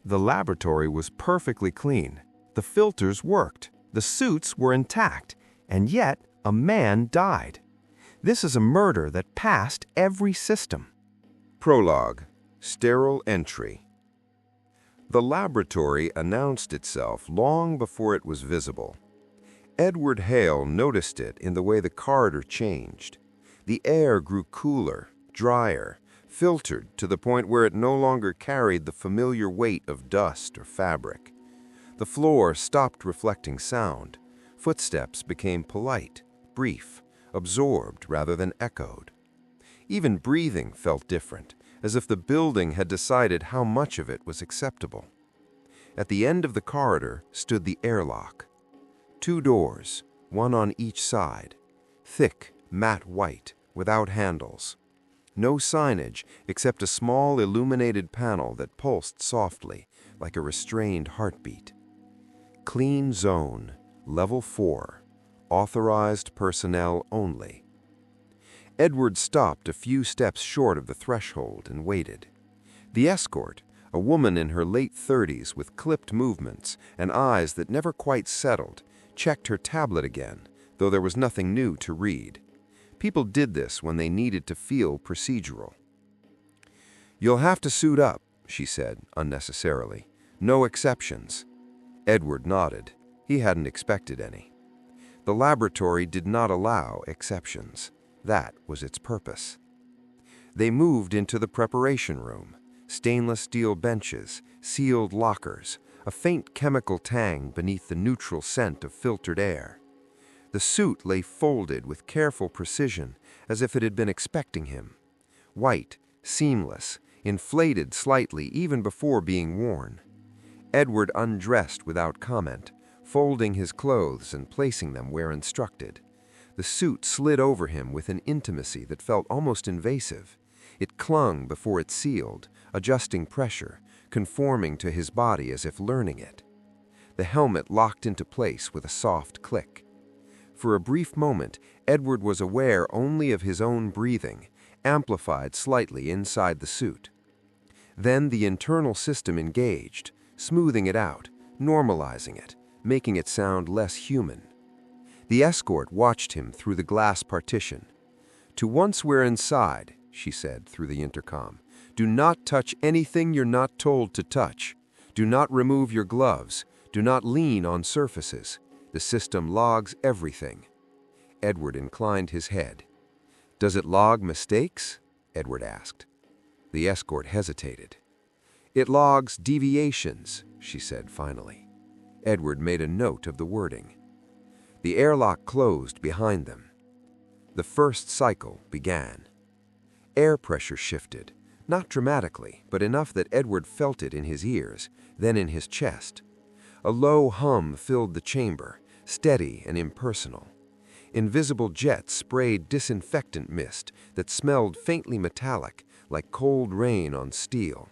The laboratory was perfectly clean. The filters worked. The suits were intact. And yet, a man died. This is a murder that passed every system. Prologue. Sterile entry. The laboratory announced itself long before it was visible. Edward Hale noticed it in the way the corridor changed. The air grew cooler, drier, filtered to the point where it no longer carried the familiar weight of dust or fabric. The floor stopped reflecting sound. Footsteps became polite, brief, absorbed rather than echoed. Even breathing felt different, as if the building had decided how much of it was acceptable. At the end of the corridor stood the airlock. 2 doors, one on each side, thick, matte white, without handles. No signage except a small illuminated panel that pulsed softly, like a restrained heartbeat. Clean zone, level 4, authorized personnel only. Edward stopped a few steps short of the threshold and waited. The escort, a woman in her late 30s with clipped movements and eyes that never quite settled, checked her tablet again, though there was nothing new to read. People did this when they needed to feel procedural. "You'll have to suit up," she said, unnecessarily. "No exceptions." Edward nodded. He hadn't expected any. The laboratory did not allow exceptions. That was its purpose. They moved into the preparation room. Stainless steel benches, sealed lockers, a faint chemical tang beneath the neutral scent of filtered air. The suit lay folded with careful precision, as if it had been expecting him. White, seamless, inflated slightly even before being worn. Edward undressed without comment, folding his clothes and placing them where instructed. The suit slid over him with an intimacy that felt almost invasive. It clung before it sealed, adjusting pressure, conforming to his body as if learning it. The helmet locked into place with a soft click. For a brief moment, Edward was aware only of his own breathing, amplified slightly inside the suit. Then the internal system engaged, smoothing it out, normalizing it, making it sound less human. The escort watched him through the glass partition. "To once we're inside," she said through the intercom, "do not touch anything you're not told to touch. Do not remove your gloves. Do not lean on surfaces. The system logs everything." Edward inclined his head. "Does it log mistakes?" Edward asked. The escort hesitated. "It logs deviations," she said finally. Edward made a note of the wording. The airlock closed behind them. The first cycle began. Air pressure shifted, not dramatically, but enough that Edward felt it in his ears, then in his chest. A low hum filled the chamber, steady and impersonal. Invisible jets sprayed disinfectant mist that smelled faintly metallic, like cold rain on steel.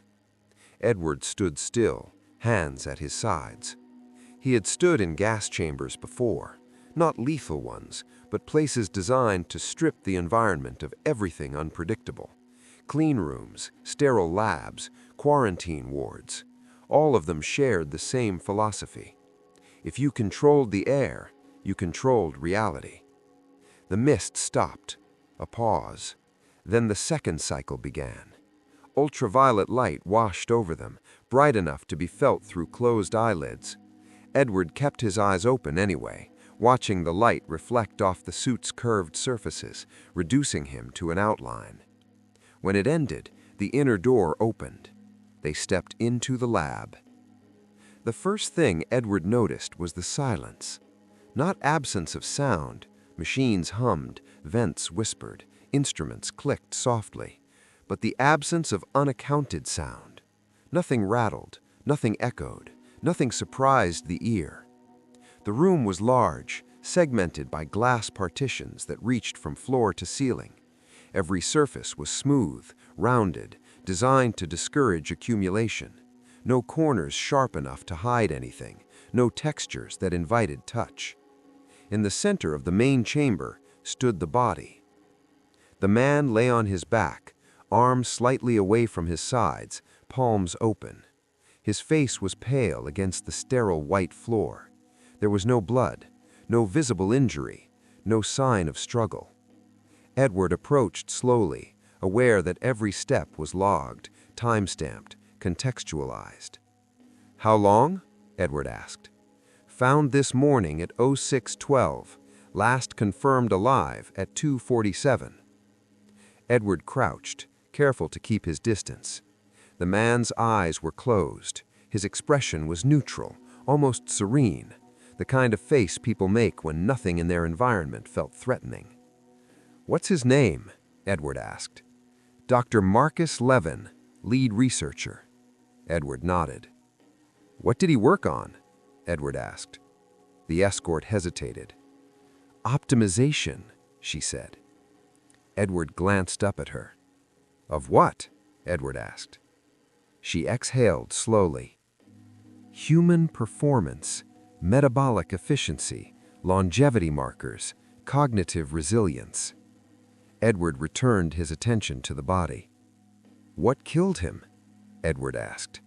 Edward stood still, hands at his sides. He had stood in gas chambers before, not lethal ones, but places designed to strip the environment of everything unpredictable. Clean rooms, sterile labs, quarantine wards. All of them shared the same philosophy. If you controlled the air, you controlled reality. The mist stopped. A pause. Then the second cycle began. Ultraviolet light washed over them, bright enough to be felt through closed eyelids. Edward kept his eyes open anyway, watching the light reflect off the suit's curved surfaces, reducing him to an outline. When it ended, the inner door opened. They stepped into the lab. The first thing Edward noticed was the silence. Not absence of sound. Machines hummed, vents whispered, instruments clicked softly. But the absence of unaccounted sound. Nothing rattled, nothing echoed, nothing surprised the ear. The room was large, segmented by glass partitions that reached from floor to ceiling. Every surface was smooth, rounded, designed to discourage accumulation. No corners sharp enough to hide anything, no textures that invited touch. In the center of the main chamber stood the body. The man lay on his back, arms slightly away from his sides, palms open. His face was pale against the sterile white floor. There was no blood, no visible injury, no sign of struggle. Edward approached slowly, aware that every step was logged, time-stamped, contextualized. "How long?" Edward asked. "Found this morning at 06:12, last confirmed alive at 2:47. Edward crouched, careful to keep his distance. The man's eyes were closed. His expression was neutral, almost serene, the kind of face people make when nothing in their environment felt threatening. "What's his name?" Edward asked. "Dr. Marcus Levin, lead researcher." Edward nodded. "What did he work on?" Edward asked. The escort hesitated. "Optimization," she said. Edward glanced up at her. "Of what?" Edward asked. She exhaled slowly. "Human performance, metabolic efficiency, longevity markers, cognitive resilience." Edward returned his attention to the body. "What killed him?" Edward asked.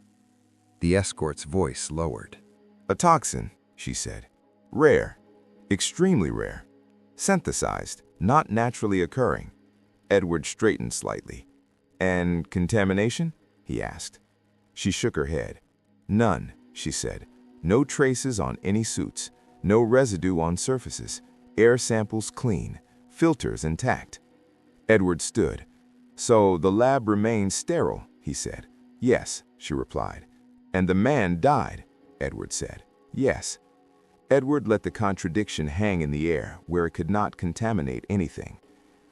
The escort's voice lowered. "A toxin," she said. "Rare. Extremely rare. Synthesized, not naturally occurring." Edward straightened slightly. "And contamination?" he asked. She shook her head. "None," she said. "No traces on any suits. No residue on surfaces. Air samples clean. Filters intact." Edward stood. "So the lab remains sterile," he said. "Yes," she replied. "And the man died," Edward said. "Yes." Edward let the contradiction hang in the air where it could not contaminate anything.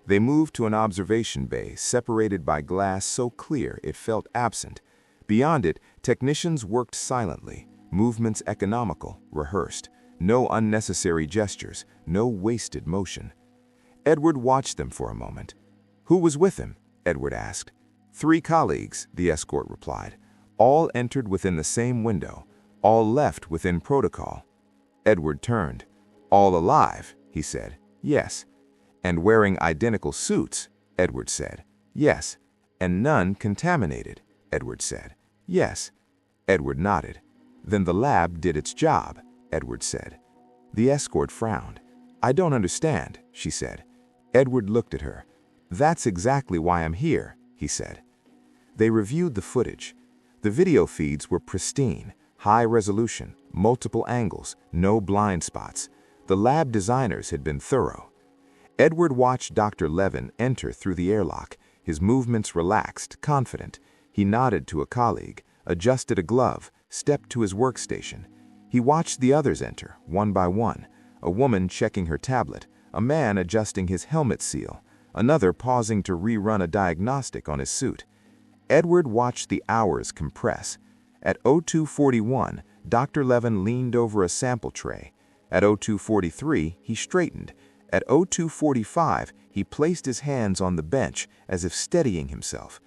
They moved to an observation bay separated by glass so clear it felt absent. Beyond it, technicians worked silently, movements economical, rehearsed. No unnecessary gestures, no wasted motion. Edward watched them for a moment. "Who was with him?" Edward asked. "3 colleagues," the escort replied. "All entered within the same window. All left within protocol." Edward turned. "All alive," he said. "Yes." "And wearing identical suits," Edward said. "Yes." "And none contaminated," Edward said. "Yes." Edward nodded. "Then the lab did its job," Edward said. The escort frowned. "I don't understand," she said. Edward looked at her. "That's exactly why I'm here," he said. They reviewed the footage. The video feeds were pristine, high resolution, multiple angles, no blind spots. The lab designers had been thorough. Edward watched Dr. Levin enter through the airlock, his movements relaxed, confident. He nodded to a colleague, adjusted a glove, stepped to his workstation. He watched the others enter, one by one, a woman checking her tablet, a man adjusting his helmet seal, another pausing to rerun a diagnostic on his suit. Edward watched the hours compress. At 02:41, Dr. Levin leaned over a sample tray. At 02:43, he straightened. At 02:45, he placed his hands on the bench as if steadying himself.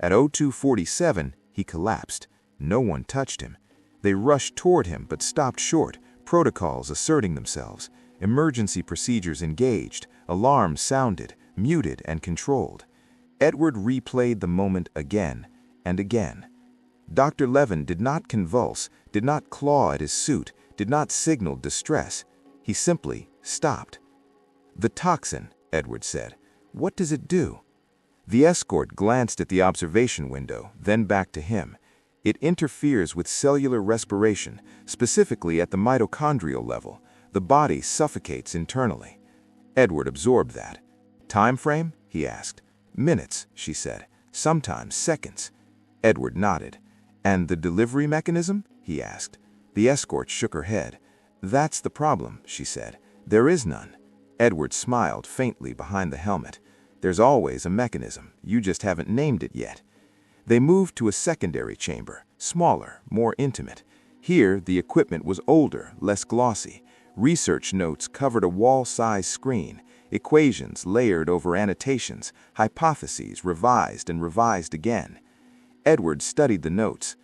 At 02:47, he collapsed. No one touched him. They rushed toward him but stopped short, protocols asserting themselves, emergency procedures engaged, alarms sounded, muted and controlled. Edward replayed the moment again and again. Dr. Levin did not convulse, did not claw at his suit, did not signal distress. He simply stopped. "The toxin," Edward said. "What does it do?" The escort glanced at the observation window, then back to him. "It interferes with cellular respiration, specifically at the mitochondrial level. The body suffocates internally." Edward absorbed that. "Time frame?" he asked. "Minutes," she said. "Sometimes seconds." Edward nodded. "And the delivery mechanism?" he asked. The escort shook her head. "That's the problem," she said. "There is none." Edward smiled faintly behind the helmet. "There's always a mechanism. You just haven't named it yet." They moved to a secondary chamber, smaller, more intimate. Here, the equipment was older, less glossy. Research notes covered a wall-sized screen, equations layered over annotations, hypotheses revised and revised again. Edward studied the notes.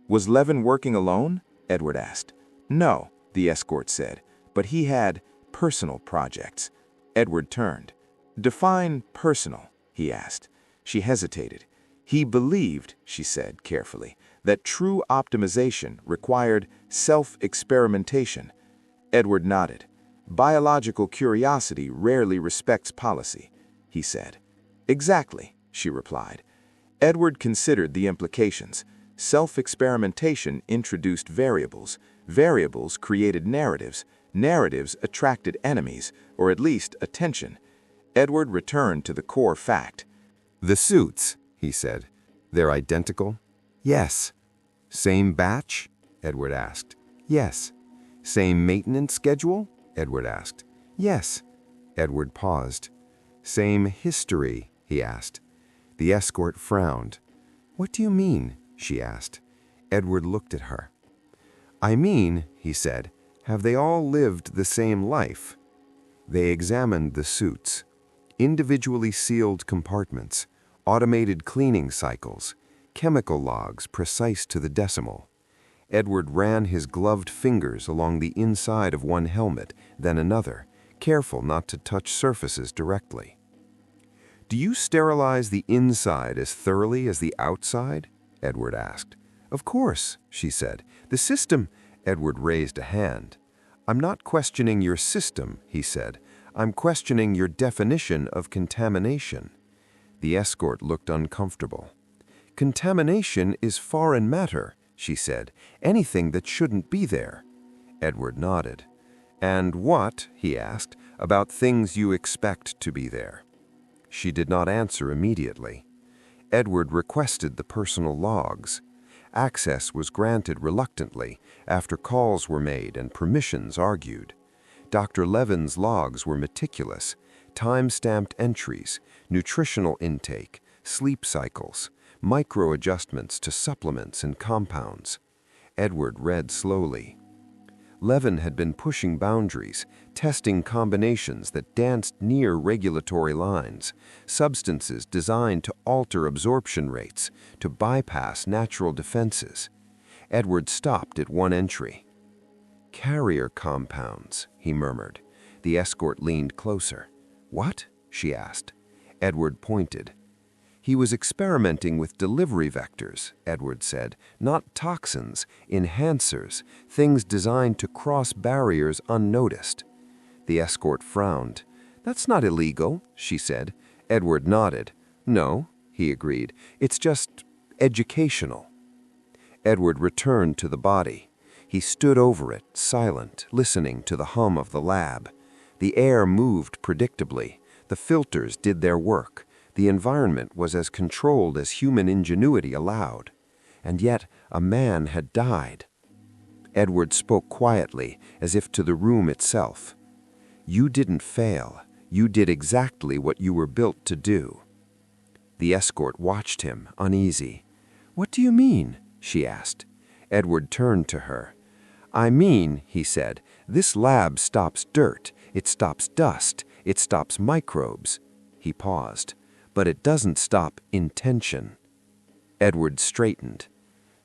"Was Levin working alone?" Edward asked. "No," the escort said, "but he had personal projects." Edward turned. "Define personal," he asked. She hesitated. "He believed," she said carefully, that true optimization required self-experimentation. Edward nodded. Biological curiosity rarely respects policy, he said. Exactly, she replied. Edward considered the implications. Self-experimentation introduced variables. Variables created narratives. Narratives attracted enemies, or at least attention. Edward returned to the core fact. The suits, he said. They're identical? Yes. Same batch? Edward asked. Yes. Same maintenance schedule? Edward asked. Yes. Edward paused. Same history? He asked. The escort frowned. What do you mean? She asked. Edward looked at her. I mean, he said, have they all lived the same life? They examined the suits. Individually sealed compartments, automated cleaning cycles, chemical logs precise to the decimal. Edward ran his gloved fingers along the inside of one helmet, then another, careful not to touch surfaces directly. Do you sterilize the inside as thoroughly as the outside? Edward asked. Of course, she said. The system— Edward raised a hand. I'm not questioning your system, he said. I'm questioning your definition of contamination. The escort looked uncomfortable. Contamination is foreign matter, she said. Anything that shouldn't be there. Edward nodded. And what, he asked, about things you expect to be there? She did not answer immediately. Edward requested the personal logs. Access was granted reluctantly after calls were made and permissions argued. Dr. Levin's logs were meticulous, time-stamped entries, nutritional intake, sleep cycles, micro-adjustments to supplements and compounds. Edward read slowly. Levin had been pushing boundaries, testing combinations that danced near regulatory lines, substances designed to alter absorption rates, to bypass natural defenses. Edward stopped at one entry. Carrier compounds, he murmured. The escort leaned closer. What? She asked. Edward pointed. He was experimenting with delivery vectors, Edward said, not toxins, enhancers, things designed to cross barriers unnoticed. The escort frowned. That's not illegal, she said. Edward nodded. No, he agreed. It's just educational. Edward returned to the body. He stood over it, silent, listening to the hum of the lab. The air moved predictably. The filters did their work. The environment was as controlled as human ingenuity allowed. And yet a man had died. Edward spoke quietly, as if to the room itself. You didn't fail. You did exactly what you were built to do. The escort watched him, uneasy. What do you mean? She asked. Edward turned to her. I mean, he said, this lab stops dirt. It stops dust. It stops microbes. He paused. But it doesn't stop intention. Edward straightened.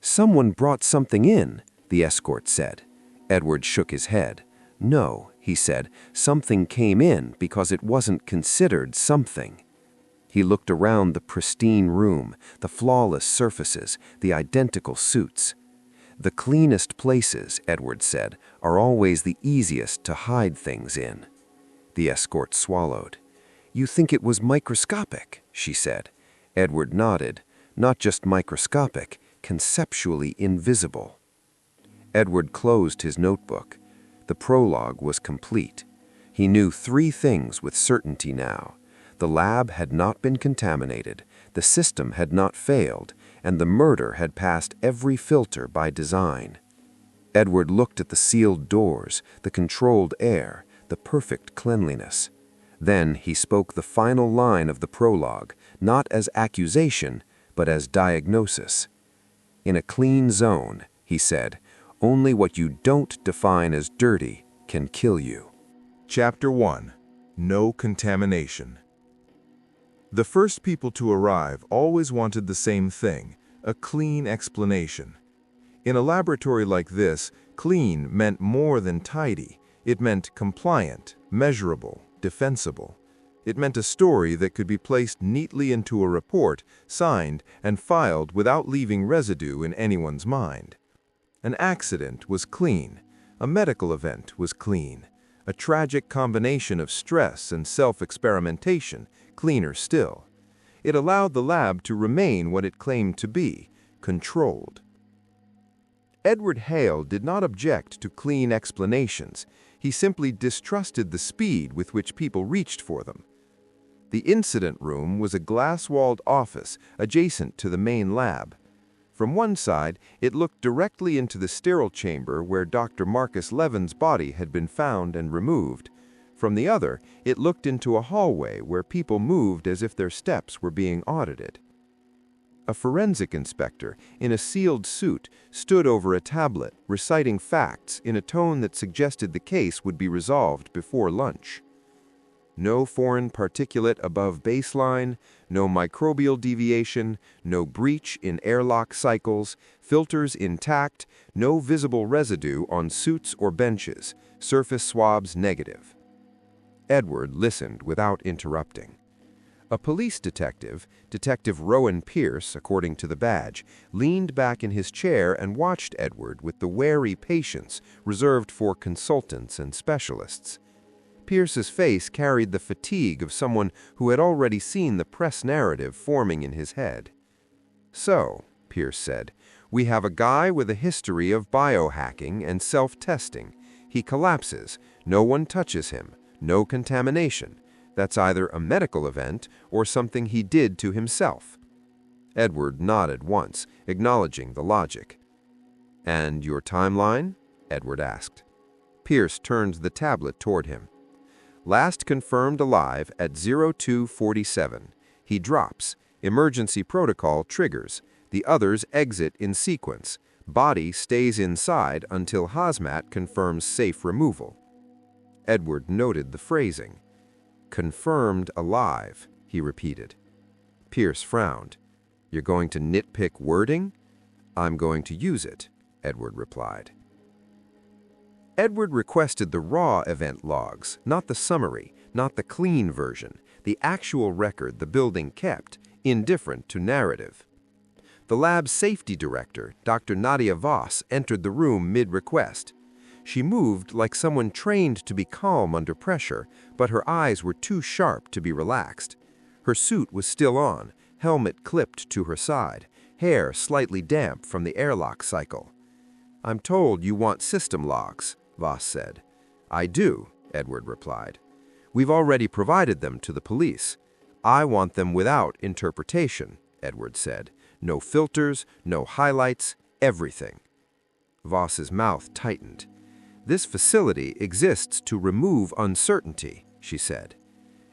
Someone brought something in, the escort said. Edward shook his head. No, he said, something came in because it wasn't considered something. He looked around the pristine room, the flawless surfaces, the identical suits. The cleanest places, Edward said, are always the easiest to hide things in. The escort swallowed. You think it was microscopic, she said. Edward nodded. Not just microscopic, conceptually invisible. Edward closed his notebook. The prologue was complete. He knew 3 things with certainty now. The lab had not been contaminated, the system had not failed, and the murder had passed every filter by design. Edward looked at the sealed doors, the controlled air, the perfect cleanliness. Then he spoke the final line of the prologue, not as accusation, but as diagnosis. In a clean zone, he said, only what you don't define as dirty can kill you. Chapter 1. No contamination. The first people to arrive always wanted the same thing, a clean explanation. In a laboratory like this, clean meant more than tidy. It meant compliant, measurable, defensible. It meant a story that could be placed neatly into a report, signed, and filed without leaving residue in anyone's mind. An accident was clean. A medical event was clean. A tragic combination of stress and self-experimentation, cleaner still. It allowed the lab to remain what it claimed to be, controlled. Edward Hale did not object to clean explanations. He simply distrusted the speed with which people reached for them. The incident room was a glass-walled office adjacent to the main lab. From one side, it looked directly into the sterile chamber where Dr. Marcus Levin's body had been found and removed. From the other, it looked into a hallway where people moved as if their steps were being audited. A forensic inspector, in a sealed suit, stood over a tablet, reciting facts in a tone that suggested the case would be resolved before lunch. No foreign particulate above baseline, no microbial deviation, no breach in airlock cycles, filters intact, no visible residue on suits or benches, surface swabs negative. Edward listened without interrupting. A police detective, Detective Rowan Pierce, according to the badge, leaned back in his chair and watched Edward with the wary patience reserved for consultants and specialists. Pierce's face carried the fatigue of someone who had already seen the press narrative forming in his head. "So," Pierce said, "we have a guy with a history of biohacking and self-testing. He collapses. No one touches him. No contamination. That's either a medical event or something he did to himself." Edward nodded once, acknowledging the logic. "And your timeline?" Edward asked. Pierce turned the tablet toward him. "Last confirmed alive at 0247. He drops. Emergency protocol triggers. The others exit in sequence. Body stays inside until hazmat confirms safe removal." Edward noted the phrasing. "Confirmed alive," he repeated. Pierce frowned. "You're going to nitpick wording?" "I'm going to use it," Edward replied. Edward requested the raw event logs, not the summary, not the clean version, the actual record the building kept, indifferent to narrative. The lab's safety director, Dr. Nadia Voss, entered the room mid-request. She moved like someone trained to be calm under pressure, but her eyes were too sharp to be relaxed. Her suit was still on, helmet clipped to her side, hair slightly damp from the airlock cycle. "I'm told you want system logs," Voss said. "I do," Edward replied. "We've already provided them to the police." "I want them without interpretation," Edward said. "No filters, no highlights, everything." Voss's mouth tightened. "This facility exists to remove uncertainty," she said.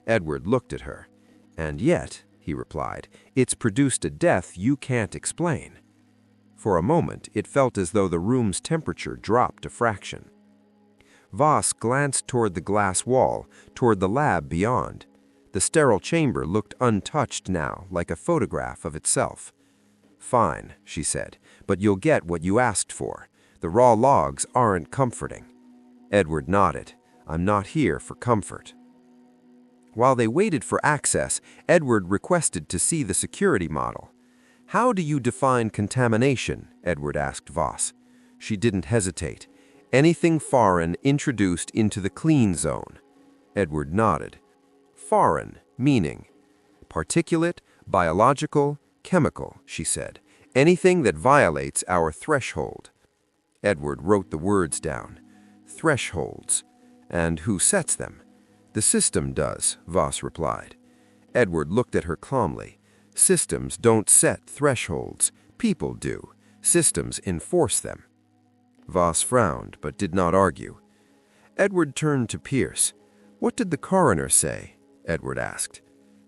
Edward looked at her. "And yet," he replied, "it's produced a death you can't explain." For a moment, it felt as though the room's temperature dropped a fraction. Voss glanced toward the glass wall, toward the lab beyond. The sterile chamber looked untouched now, like a photograph of itself. "Fine," she said, "but you'll get what you asked for. The raw logs aren't comforting." Edward nodded. "I'm not here for comfort." While they waited for access, Edward requested to see the security model. "How do you define contamination?" Edward asked Voss. She didn't hesitate. "Anything foreign introduced into the clean zone." Edward nodded. "Foreign, meaning?" "Particulate, biological, chemical," she said. "Anything that violates our threshold." Edward wrote the words down. Thresholds. "And who sets them?" "The system does," Voss replied. Edward looked at her calmly. "Systems don't set thresholds. People do. Systems enforce them." Voss frowned, but did not argue. Edward turned to Pierce. "What did the coroner say?" Edward asked.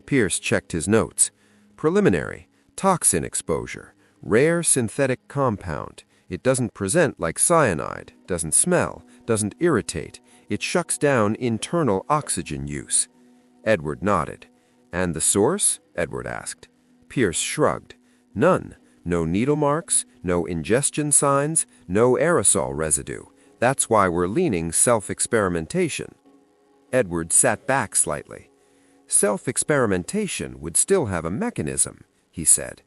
Pierce checked his notes. "Preliminary. Toxin exposure. Rare synthetic compound. It doesn't present like cyanide, doesn't smell, doesn't irritate. It shucks down internal oxygen use." Edward nodded. "And the source?" Edward asked. Pierce shrugged. "None. No needle marks, no ingestion signs, no aerosol residue. That's why we're leaning self-experimentation." Edward sat back slightly. Self-experimentation would still have a mechanism, he said.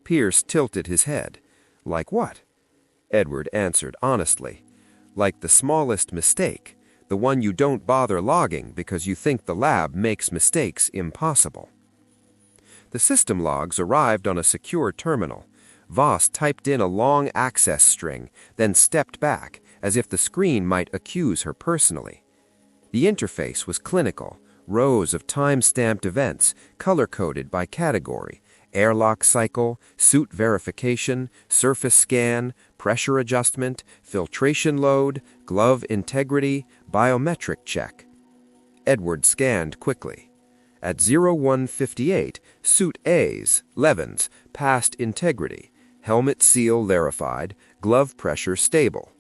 Pierce tilted his head. Like what? Edward answered honestly. Like the smallest mistake, the one you don't bother logging because you think the lab makes mistakes impossible. The system logs arrived on a secure terminal. Voss typed in a long access string, then stepped back, as if the screen might accuse her personally. The interface was clinical, rows of time-stamped events, color-coded by category: airlock cycle, suit verification, surface scan, pressure adjustment, filtration load, glove integrity, biometric check. Edward scanned quickly. At 0158, suit A's, Levin's, passed integrity, helmet seal verified, glove pressure stable.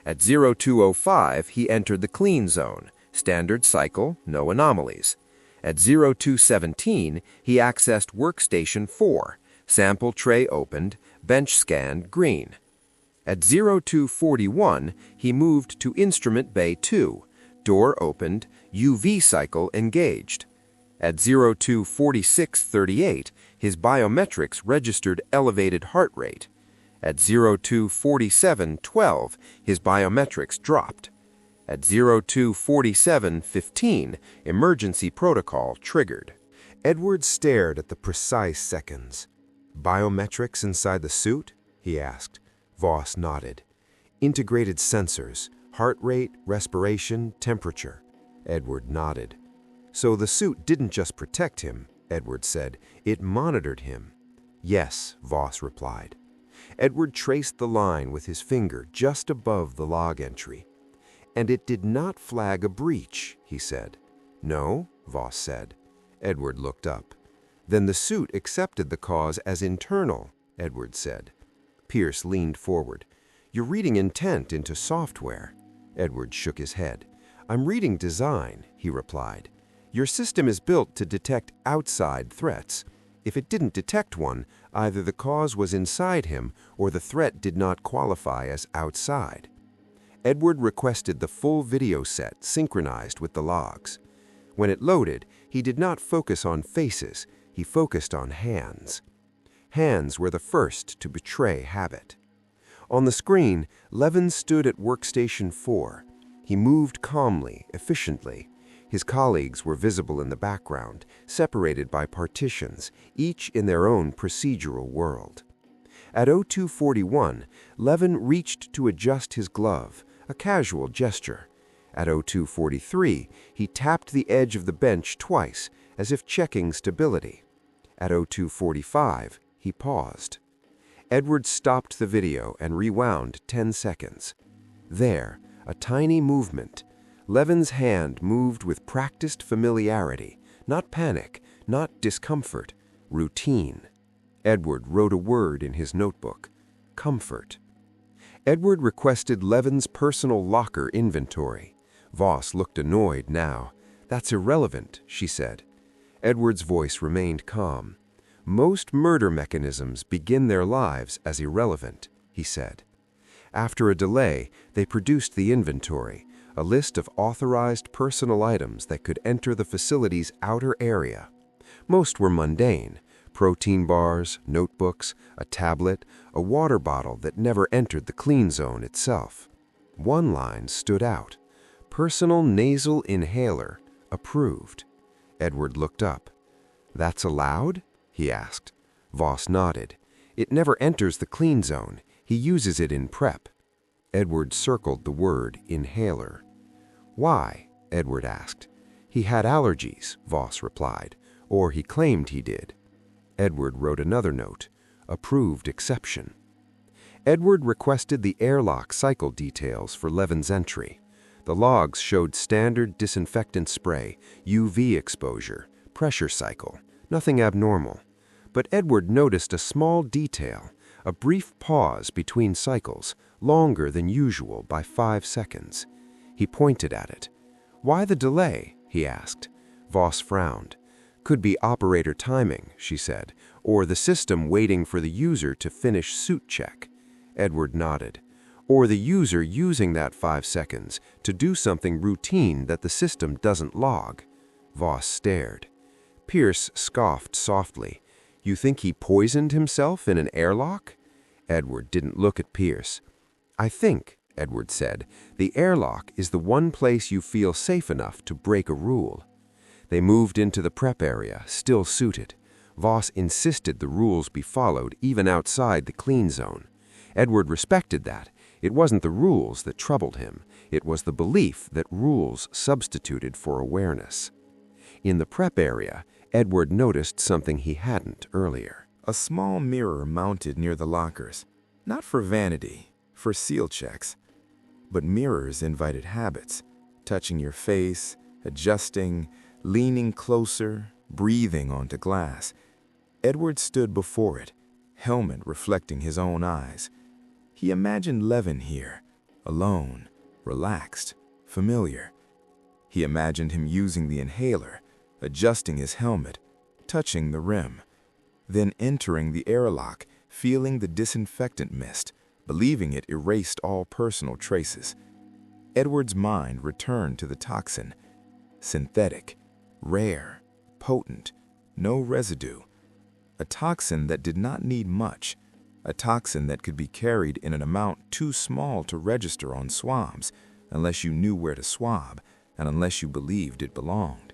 At 0205, he entered the clean zone, standard cycle, no anomalies. At 0217, he accessed workstation 4, sample tray opened, bench scanned green. At 0241, he moved to instrument bay 2, door opened, UV cycle engaged. At 024638, his biometrics registered elevated heart rate. At 024712, his biometrics dropped. At 024715, emergency protocol triggered. Edward stared at the precise seconds. Biometrics inside the suit? He asked. Voss nodded. Integrated sensors, heart rate, respiration, temperature. Edward nodded. So the suit didn't just protect him, Edward said. It monitored him. Yes, Voss replied. Edward traced the line with his finger just above the log entry. And it did not flag a breach, he said. No, Voss said. Edward looked up. Then the suit accepted the cause as internal, Edward said. Pierce leaned forward. You're reading intent into software. Edward shook his head. I'm reading design, he replied. Your system is built to detect outside threats. If it didn't detect one, either the cause was inside him or the threat did not qualify as outside. Edward requested the full video set synchronized with the logs. When it loaded, he did not focus on faces, he focused on hands. Hands were the first to betray habit. On the screen, Levin stood at workstation 4. He moved calmly, efficiently. His colleagues were visible in the background, separated by partitions, each in their own procedural world. At 0241, Levin reached to adjust his glove, a casual gesture. At 0243, he tapped the edge of the bench twice, as if checking stability. At 0245, he paused. Edward stopped the video and rewound 10 seconds. There, a tiny movement. Levin's hand moved with practiced familiarity, not panic, not discomfort, routine. Edward wrote a word in his notebook: comfort. Edward requested Levin's personal locker inventory. Voss looked annoyed now. That's irrelevant, she said. Edward's voice remained calm. Most murder mechanisms begin their lives as irrelevant, he said. After a delay, they produced the inventory, a list of authorized personal items that could enter the facility's outer area. Most were mundane: protein bars, notebooks, a tablet, a water bottle that never entered the clean zone itself. One line stood out: personal nasal inhaler, approved. Edward looked up. That's allowed? He asked. Voss nodded. It never enters the clean zone. He uses it in prep. Edward circled the word inhaler. Why? Edward asked. He had allergies, Voss replied, or he claimed he did. Edward wrote another note: approved exception. Edward requested the airlock cycle details for Levin's entry. The logs showed standard disinfectant spray, UV exposure, pressure cycle, nothing abnormal. But Edward noticed a small detail, a brief pause between cycles, longer than usual by 5 seconds. He pointed at it. Why the delay? He asked. Voss frowned. Could be operator timing, she said, or the system waiting for the user to finish suit check. Edward nodded. Or the user using that 5 seconds to do something routine that the system doesn't log. Voss stared. Pierce scoffed softly. You think he poisoned himself in an airlock? Edward didn't look at Pierce. I think, Edward said, the airlock is the one place you feel safe enough to break a rule. They moved into the prep area, still suited. Voss insisted the rules be followed even outside the clean zone. Edward respected that. It wasn't the rules that troubled him. It was the belief that rules substituted for awareness. In the prep area, Edward noticed something he hadn't earlier. A small mirror mounted near the lockers, not for vanity, for seal checks. But mirrors invited habits, touching your face, adjusting, leaning closer, breathing onto glass. Edward stood before it, helmet reflecting his own eyes. He imagined Levin here, alone, relaxed, familiar. He imagined him using the inhaler, adjusting his helmet, touching the rim, then entering the airlock, feeling the disinfectant mist, believing it erased all personal traces. Edward's mind returned to the toxin. Synthetic, rare, potent, no residue. A toxin that did not need much. A toxin that could be carried in an amount too small to register on swabs, unless you knew where to swab, and unless you believed it belonged.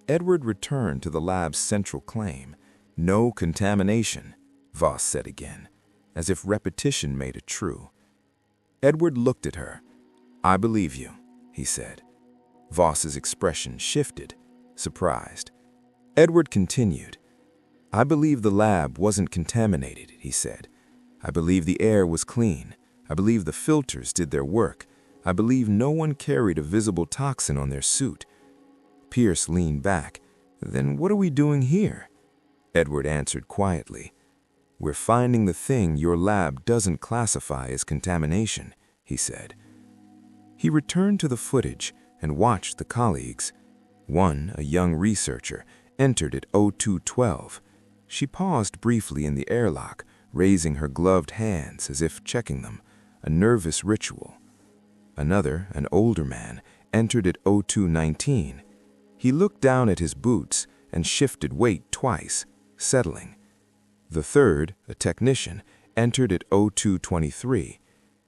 Edward returned to the lab's central claim. No contamination, Voss said again, as if repetition made it true. Edward looked at her. I believe you, he said. Voss's expression shifted, surprised. Edward continued. I believe the lab wasn't contaminated, he said. I believe the air was clean. I believe the filters did their work. I believe no one carried a visible toxin on their suit. Pierce leaned back. Then what are we doing here? Edward answered quietly. We're finding the thing your lab doesn't classify as contamination, he said. He returned to the footage and watched the colleagues. One, a young researcher, entered at 0212. She paused briefly in the airlock, raising her gloved hands as if checking them, a nervous ritual. Another, an older man, entered at 0219. He looked down at his boots and shifted weight twice, settling. The third, a technician, entered at 0223.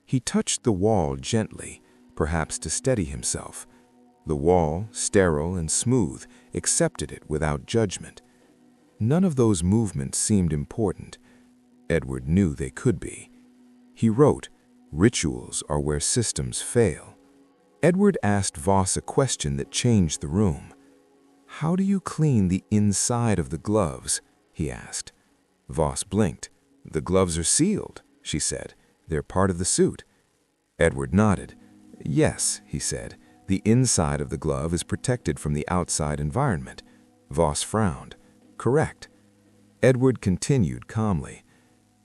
He touched the wall gently, perhaps to steady himself. The wall, sterile and smooth, accepted it without judgment. None of those movements seemed important. Edward knew they could be. He wrote, "Rituals are where systems fail." Edward asked Voss a question that changed the room. How do you clean the inside of the gloves? He asked. Voss blinked. The gloves are sealed, she said. They're part of the suit. Edward nodded. Yes, he said. The inside of the glove is protected from the outside environment. Voss frowned. Correct. Edward continued calmly.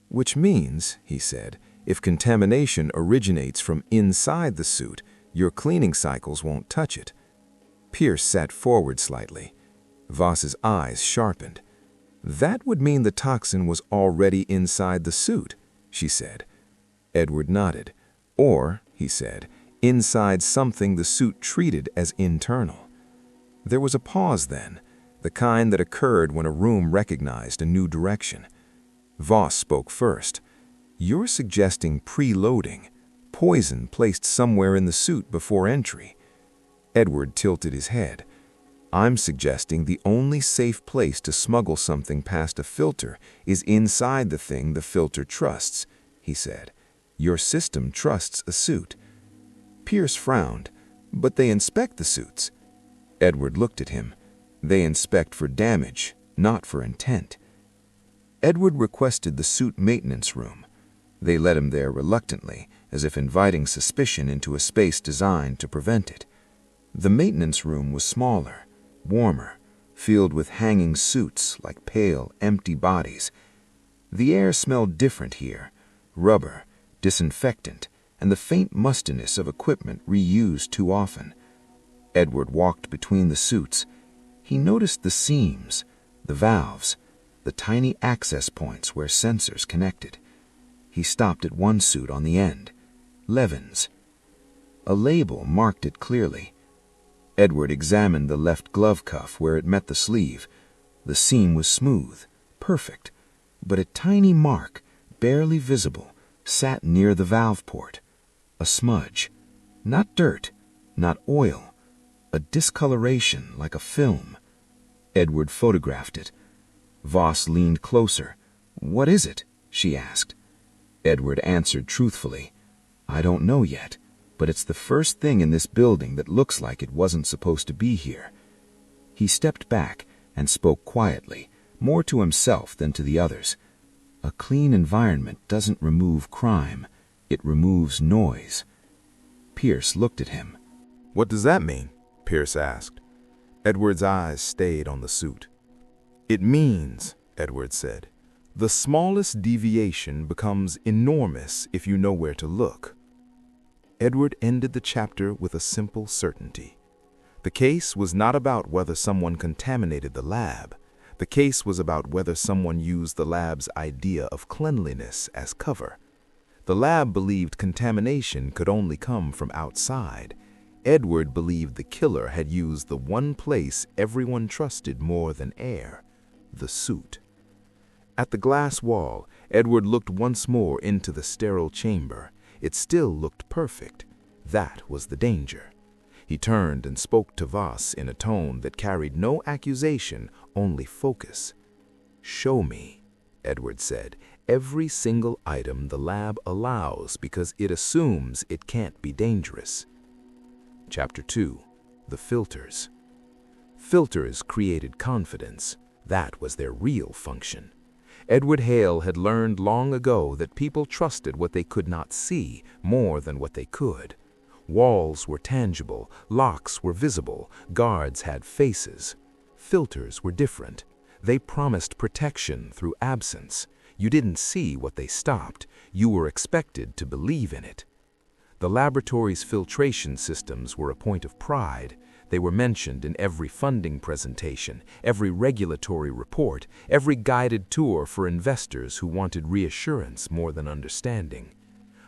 Which means, he said, if contamination originates from inside the suit, your cleaning cycles won't touch it. Pierce sat forward slightly. Voss's eyes sharpened. That would mean the toxin was already inside the suit, she said. Edward nodded. Or, he said, inside something the suit treated as internal. There was a pause then, the kind that occurred when a room recognized a new direction. Voss spoke first. You're suggesting preloading, poison placed somewhere in the suit before entry. Edward tilted his head. I'm suggesting the only safe place to smuggle something past a filter is inside the thing the filter trusts, he said. Your system trusts a suit. Pierce frowned. But they inspect the suits. Edward looked at him. They inspect for damage, not for intent. Edward requested the suit maintenance room. They let him there reluctantly, as if inviting suspicion into a space designed to prevent it. The maintenance room was smaller, warmer, filled with hanging suits like pale, empty bodies. The air smelled different here, rubber, disinfectant, and the faint mustiness of equipment reused too often. Edward walked between the suits. He noticed the seams, the valves, the tiny access points where sensors connected. He stopped at one suit on the end, Levin's. A label marked it clearly. Edward examined the left glove cuff where it met the sleeve, The seam was smooth, perfect, but a tiny mark, barely visible, sat near the valve port. A smudge. Not dirt, not oil. A discoloration like a film. Edward photographed it. Voss leaned closer. "What is it?" she asked. Edward answered truthfully, "I don't know yet, but it's the first thing in this building that looks like it wasn't supposed to be here." He stepped back and spoke quietly, more to himself than to the others. "A clean environment doesn't remove crime. It removes noise." Pierce looked at him. "What does that mean?" Pierce asked. Edward's eyes stayed on the suit. "It means," Edward said, "the smallest deviation becomes enormous if you know where to look." Edward ended the chapter with a simple certainty. The case was not about whether someone contaminated the lab. The case was about whether someone used the lab's idea of cleanliness as cover. The lab believed contamination could only come from outside. Edward believed the killer had used the one place everyone trusted more than air, the suit. At the glass wall, Edward looked once more into the sterile chamber. It still looked perfect. That was the danger. He turned and spoke to Voss in a tone that carried no accusation, only focus. "Show me," Edward said, "every single item the lab allows because it assumes it can't be dangerous." Chapter 2. The Filters. Filters created confidence. That was their real function. Edward Hale had learned long ago that people trusted what they could not see more than what they could. Walls were tangible, locks were visible, guards had faces. Filters were different. They promised protection through absence. You didn't see what they stopped. You were expected to believe in it. The laboratory's filtration systems were a point of pride. They were mentioned in every funding presentation, every regulatory report, every guided tour for investors who wanted reassurance more than understanding.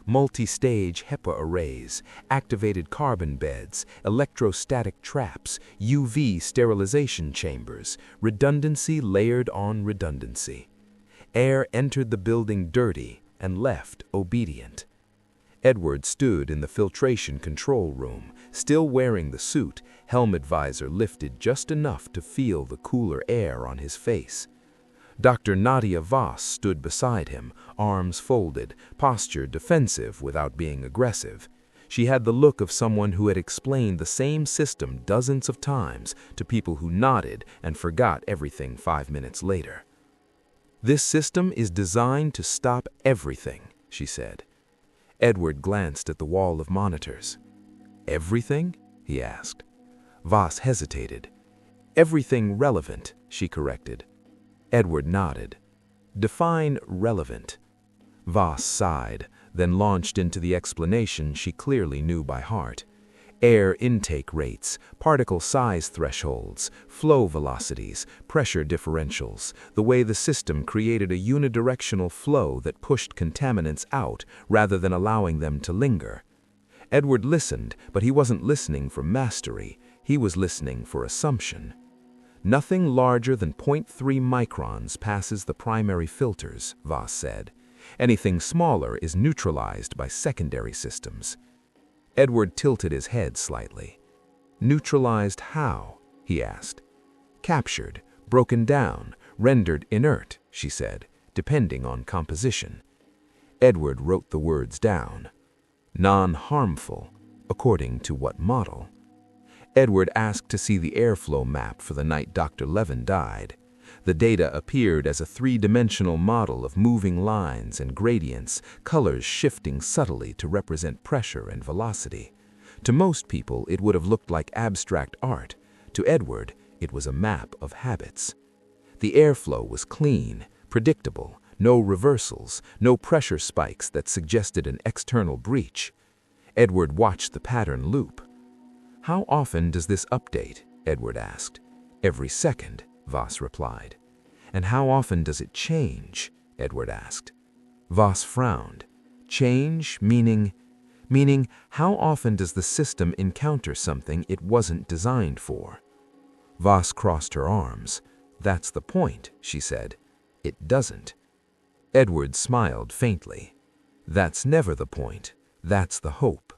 Multi-stage HEPA arrays, activated carbon beds, electrostatic traps, UV sterilization chambers, redundancy layered on redundancy. Air entered the building dirty and left obedient. Edward stood in the filtration control room, still wearing the suit, helmet visor lifted just enough to feel the cooler air on his face. Dr. Nadia Voss stood beside him, arms folded, posture defensive without being aggressive. She had the look of someone who had explained the same system dozens of times to people who nodded and forgot everything 5 minutes later. "This system is designed to stop everything," she said. Edward glanced at the wall of monitors. "Everything?" he asked. Voss hesitated. "Everything relevant," she corrected. Edward nodded. "Define relevant." Voss sighed, then launched into the explanation she clearly knew by heart. Air intake rates, particle size thresholds, flow velocities, pressure differentials, the way the system created a unidirectional flow that pushed contaminants out rather than allowing them to linger. Edward listened, but he wasn't listening for mastery. He was listening for assumption. "Nothing larger than 0.3 microns passes the primary filters," Voss said. "Anything smaller is neutralized by secondary systems." Edward tilted his head slightly. "Neutralized how?" he asked. "Captured, broken down, rendered inert," she said, "depending on composition." Edward wrote the words down. "Non-harmful, according to what model?" Edward asked to see the airflow map for the night Dr. Levin died. The data appeared as a three-dimensional model of moving lines and gradients, colors shifting subtly to represent pressure and velocity. To most people, it would have looked like abstract art. To Edward, it was a map of habits. The airflow was clean, predictable, no reversals, no pressure spikes that suggested an external breach. Edward watched the pattern loop. "How often does this update?" Edward asked. "Every second," Voss replied. "And how often does it change?" Edward asked. Voss frowned. "Change, meaning how often does the system encounter something it wasn't designed for?" Voss crossed her arms. That's the point, she said. It doesn't. Edward smiled faintly. That's never the point. That's the hope.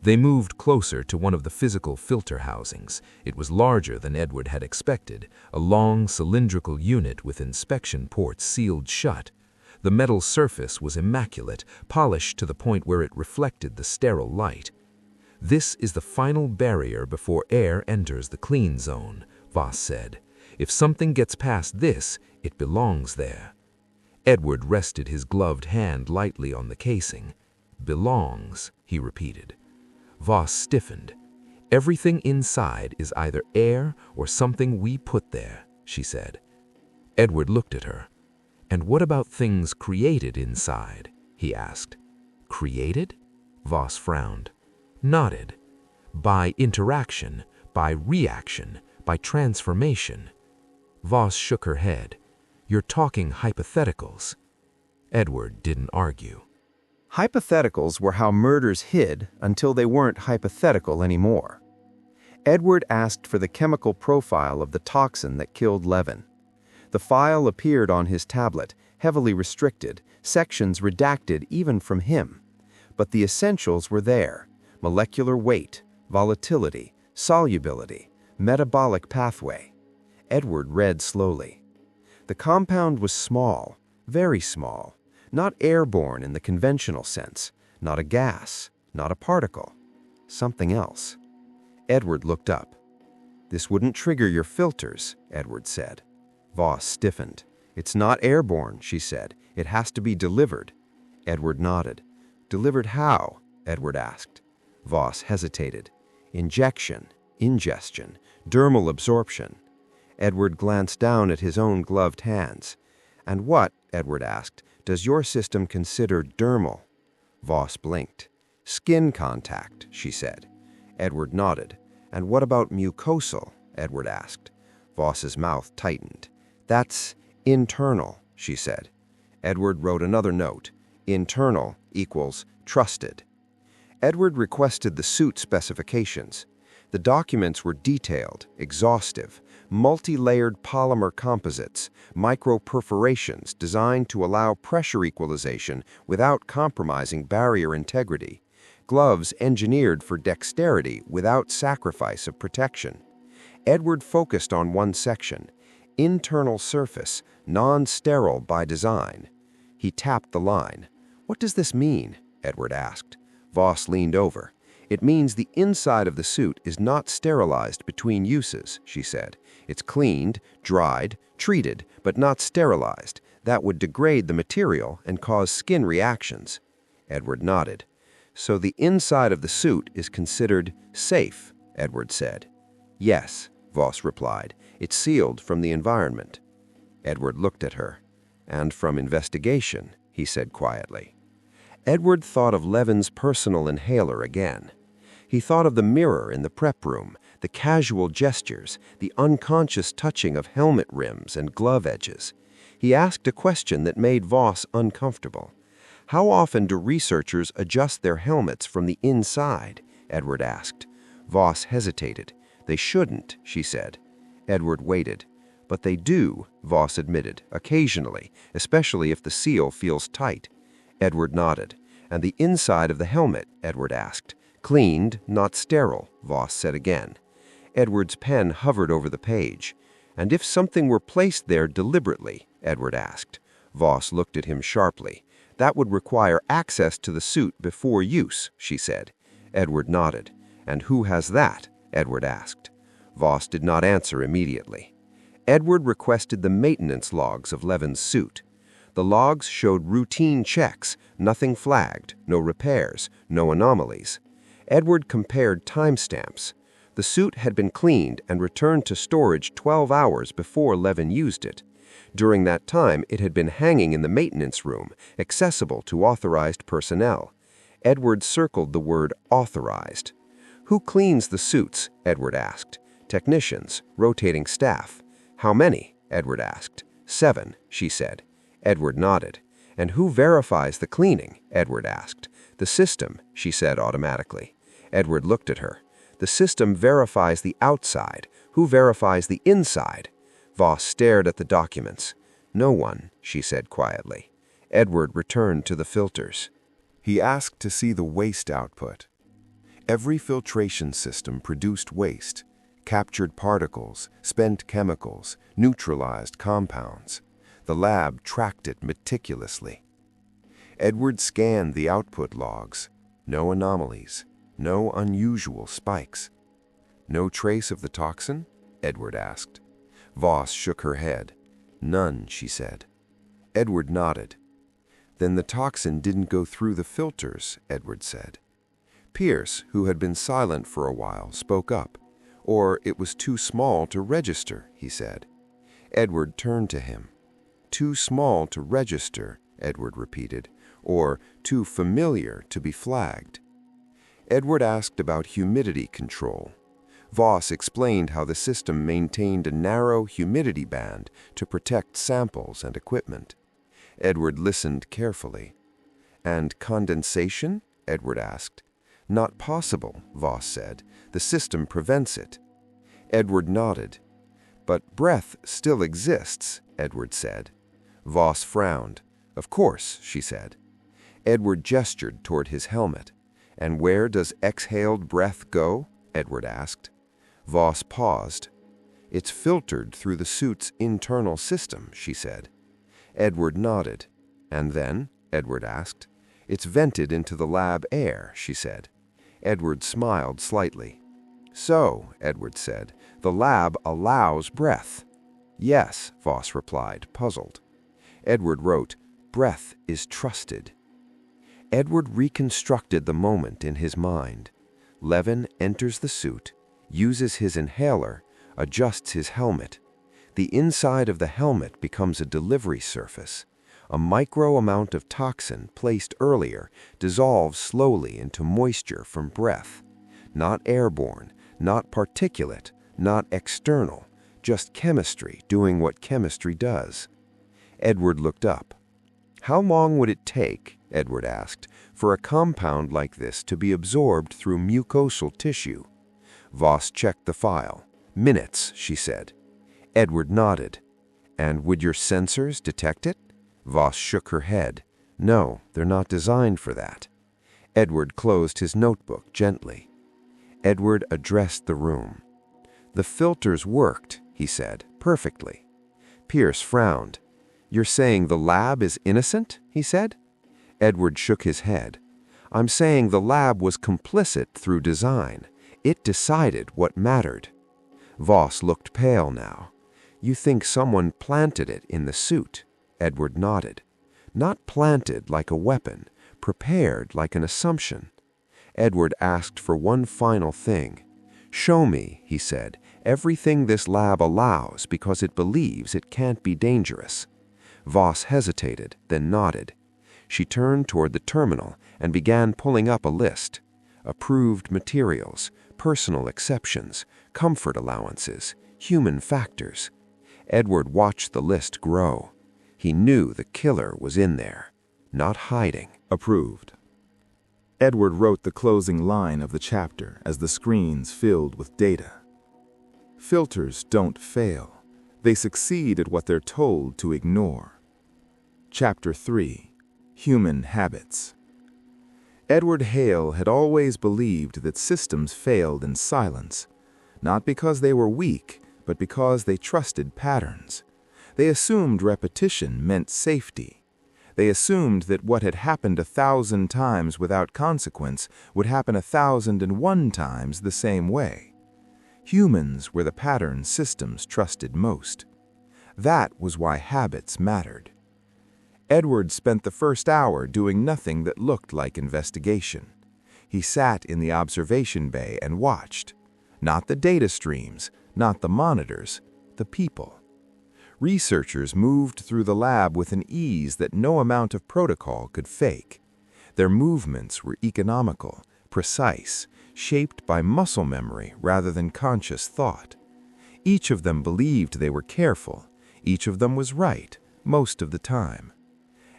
They moved closer to one of the physical filter housings. It was larger than Edward had expected, a long cylindrical unit with inspection ports sealed shut. The metal surface was immaculate, polished to the point where it reflected the sterile light. This is the final barrier before air enters the clean zone, Voss said. If something gets past this, it belongs there. Edward rested his gloved hand lightly on the casing. Belongs, he repeated. Voss stiffened. Everything inside is either air or something we put there, she said. Edward looked at her. And what about things created inside? He asked. Created? Voss frowned. Nodded. By interaction, by reaction, by transformation. Voss shook her head. You're talking hypotheticals. Edward didn't argue. Hypotheticals were how murders hid until they weren't hypothetical anymore. Edward asked for the chemical profile of the toxin that killed Levin. The file appeared on his tablet, heavily restricted, sections redacted even from him. But the essentials were there: molecular weight, volatility, solubility, metabolic pathway. Edward read slowly. The compound was small, very small. Not airborne in the conventional sense, not a gas, not a particle. Something else. Edward looked up. This wouldn't trigger your filters, Edward said. Voss stiffened. It's not airborne, she said. It has to be delivered. Edward nodded. Delivered how? Edward asked. Voss hesitated. Injection, ingestion, dermal absorption. Edward glanced down at his own gloved hands. And what, Edward asked, does your system consider dermal? Voss blinked. Skin contact, she said. Edward nodded. And what about mucosal? Edward asked. Voss's mouth tightened. That's internal, she said. Edward wrote another note. Internal equals trusted. Edward requested the suit specifications. The documents were detailed, exhaustive, multi-layered polymer composites, micro-perforations designed to allow pressure equalization without compromising barrier integrity, gloves engineered for dexterity without sacrifice of protection. Edward focused on one section: internal surface, non-sterile by design. He tapped the line. What does this mean? Edward asked. Voss leaned over. It means the inside of the suit is not sterilized between uses, she said. It's cleaned, dried, treated, but not sterilized. That would degrade the material and cause skin reactions. Edward nodded. So the inside of the suit is considered safe, Edward said. Yes, Voss replied. It's sealed from the environment. Edward looked at her. And from investigation, he said quietly. Edward thought of Levin's personal inhaler again. He thought of the mirror in the prep room, the casual gestures, the unconscious touching of helmet rims and glove edges. He asked a question that made Voss uncomfortable. How often do researchers adjust their helmets from the inside? Edward asked. Voss hesitated. They shouldn't, she said. Edward waited. But they do, Voss admitted, occasionally, especially if the seal feels tight. Edward nodded. And the inside of the helmet? Edward asked. Cleaned, not sterile, Voss said again. Edward's pen hovered over the page. And if something were placed there deliberately? Edward asked. Voss looked at him sharply. That would require access to the suit before use, she said. Edward nodded. And who has that? Edward asked. Voss did not answer immediately. Edward requested the maintenance logs of Levin's suit. The logs showed routine checks, nothing flagged, no repairs, no anomalies. Edward compared timestamps. The suit had been cleaned and returned to storage 12 hours before Levin used it. During that time, it had been hanging in the maintenance room, accessible to authorized personnel. Edward circled the word authorized. Who cleans the suits? Edward asked. Technicians, rotating staff. How many? Edward asked. 7, she said. Edward nodded. And who verifies the cleaning? Edward asked. The system, she said automatically. Edward looked at her. The system verifies the outside. Who verifies the inside? Voss stared at the documents. No one, she said quietly. Edward returned to the filters. He asked to see the waste output. Every filtration system produced waste, captured particles, spent chemicals, neutralized compounds. The lab tracked it meticulously. Edward scanned the output logs. No anomalies, no unusual spikes. No trace of the toxin? Edward asked. Voss shook her head. None, she said. Edward nodded. Then the toxin didn't go through the filters, Edward said. Pierce, who had been silent for a while, spoke up. Or it was too small to register, he said. Edward turned to him. Too small to register, Edward repeated, or too familiar to be flagged. Edward asked about humidity control. Voss explained how the system maintained a narrow humidity band to protect samples and equipment. Edward listened carefully. And condensation? Edward asked. Not possible, Voss said. The system prevents it. Edward nodded. But breath still exists, Edward said. Voss frowned. Of course, she said. Edward gestured toward his helmet. And where does exhaled breath go? Edward asked. Voss paused. It's filtered through the suit's internal system, she said. Edward nodded. And then? Edward asked. It's vented into the lab air, she said. Edward smiled slightly. So, Edward said, the lab allows breath. Yes, Voss replied, puzzled. Edward wrote, breath is trusted. Edward reconstructed the moment in his mind. Levin enters the suit, uses his inhaler, adjusts his helmet. The inside of the helmet becomes a delivery surface. A micro amount of toxin placed earlier dissolves slowly into moisture from breath. Not airborne, not particulate, not external, just chemistry doing what chemistry does. Edward looked up. How long would it take, Edward asked, for a compound like this to be absorbed through mucosal tissue? Voss checked the file. Minutes, she said. Edward nodded. And would your sensors detect it? Voss shook her head. No, they're not designed for that. Edward closed his notebook gently. Edward addressed the room. The filters worked, he said, perfectly. Pierce frowned. You're saying the lab is innocent, he said. Edward shook his head. I'm saying the lab was complicit through design. It decided what mattered. Voss looked pale now. You think someone planted it in the suit? Edward nodded. Not planted like a weapon, prepared like an assumption. Edward asked for one final thing. Show me, he said, everything this lab allows because it believes it can't be dangerous. Voss hesitated, then nodded. She turned toward the terminal and began pulling up a list. Approved materials, personal exceptions, comfort allowances, human factors. Edward watched the list grow. He knew the killer was in there, not hiding. Approved. Edward wrote the closing line of the chapter as the screens filled with data. Filters don't fail. They succeed at what they're told to ignore. Chapter 3. Human Habits. Edward Hale had always believed that systems failed in silence, not because they were weak, but because they trusted patterns. They assumed repetition meant safety. They assumed that what had happened 1,000 times without consequence would happen 1,001 times the same way. Humans were the pattern systems trusted most. That was why habits mattered. Edward spent the first hour doing nothing that looked like investigation. He sat in the observation bay and watched. Not the data streams, not the monitors, the people. Researchers moved through the lab with an ease that no amount of protocol could fake. Their movements were economical, precise, shaped by muscle memory rather than conscious thought. Each of them believed they were careful. Each of them was right, most of the time.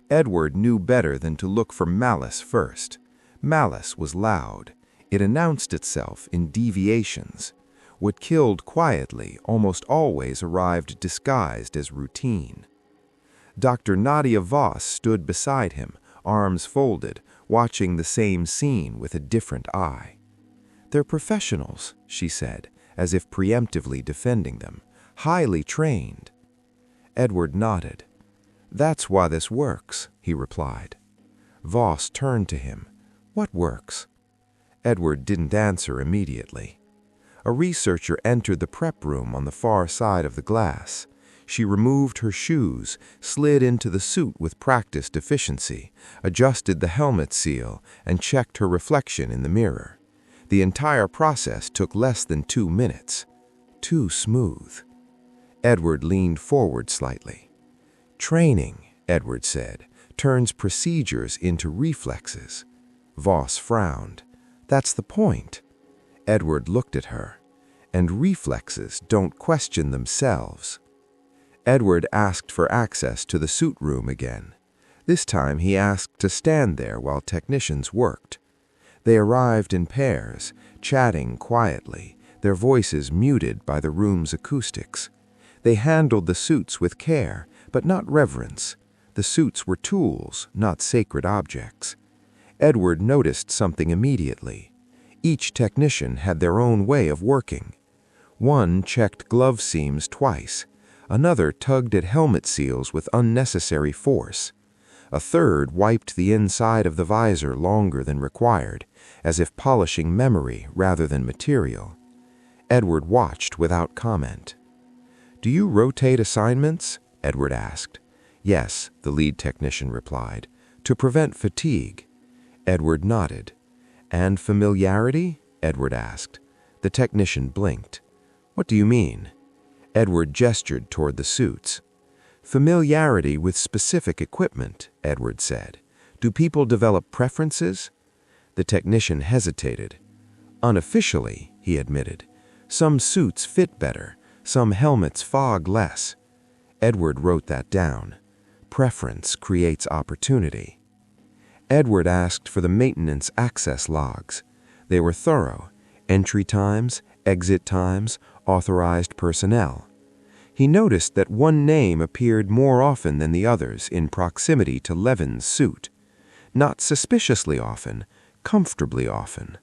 Edward knew better than to look for malice first. Malice was loud. It announced itself in deviations. What killed quietly almost always arrived disguised as routine. Dr. Nadia Voss stood beside him, arms folded, watching the same scene with a different eye. "They're professionals," she said, as if preemptively defending them, "highly trained." Edward nodded. "That's why this works," he replied. Voss turned to him. "What works?" Edward didn't answer immediately. A researcher entered the prep room on the far side of the glass. She removed her shoes, slid into the suit with practiced efficiency, adjusted the helmet seal, and checked her reflection in the mirror. The entire process took less than 2 minutes. Too smooth. Edward leaned forward slightly. "Training," Edward said, "turns procedures into reflexes." Voss frowned. "That's the point." Edward looked at her. "And reflexes don't question themselves." Edward asked for access to the suit room again. This time he asked to stand there while technicians worked. They arrived in pairs, chatting quietly, their voices muted by the room's acoustics. They handled the suits with care, but not reverence. The suits were tools, not sacred objects. Edward noticed something immediately. Each technician had their own way of working. One checked glove seams twice. Another tugged at helmet seals with unnecessary force. A third wiped the inside of the visor longer than required, as if polishing memory rather than material. Edward watched without comment. "Do you rotate assignments?" Edward asked. "Yes," the lead technician replied, "to prevent fatigue." Edward nodded. "And familiarity?" Edward asked. The technician blinked. "What do you mean?" Edward gestured toward the suits. "Familiarity with specific equipment," Edward said. "Do people develop preferences?" The technician hesitated. "Unofficially," he admitted. "Some suits fit better, some helmets fog less." Edward wrote that down. Preference creates opportunity. Edward asked for the maintenance access logs. They were thorough. Entry times, exit times, authorized personnel. He noticed that one name appeared more often than the others in proximity to Levin's suit. Not suspiciously often, comfortably often.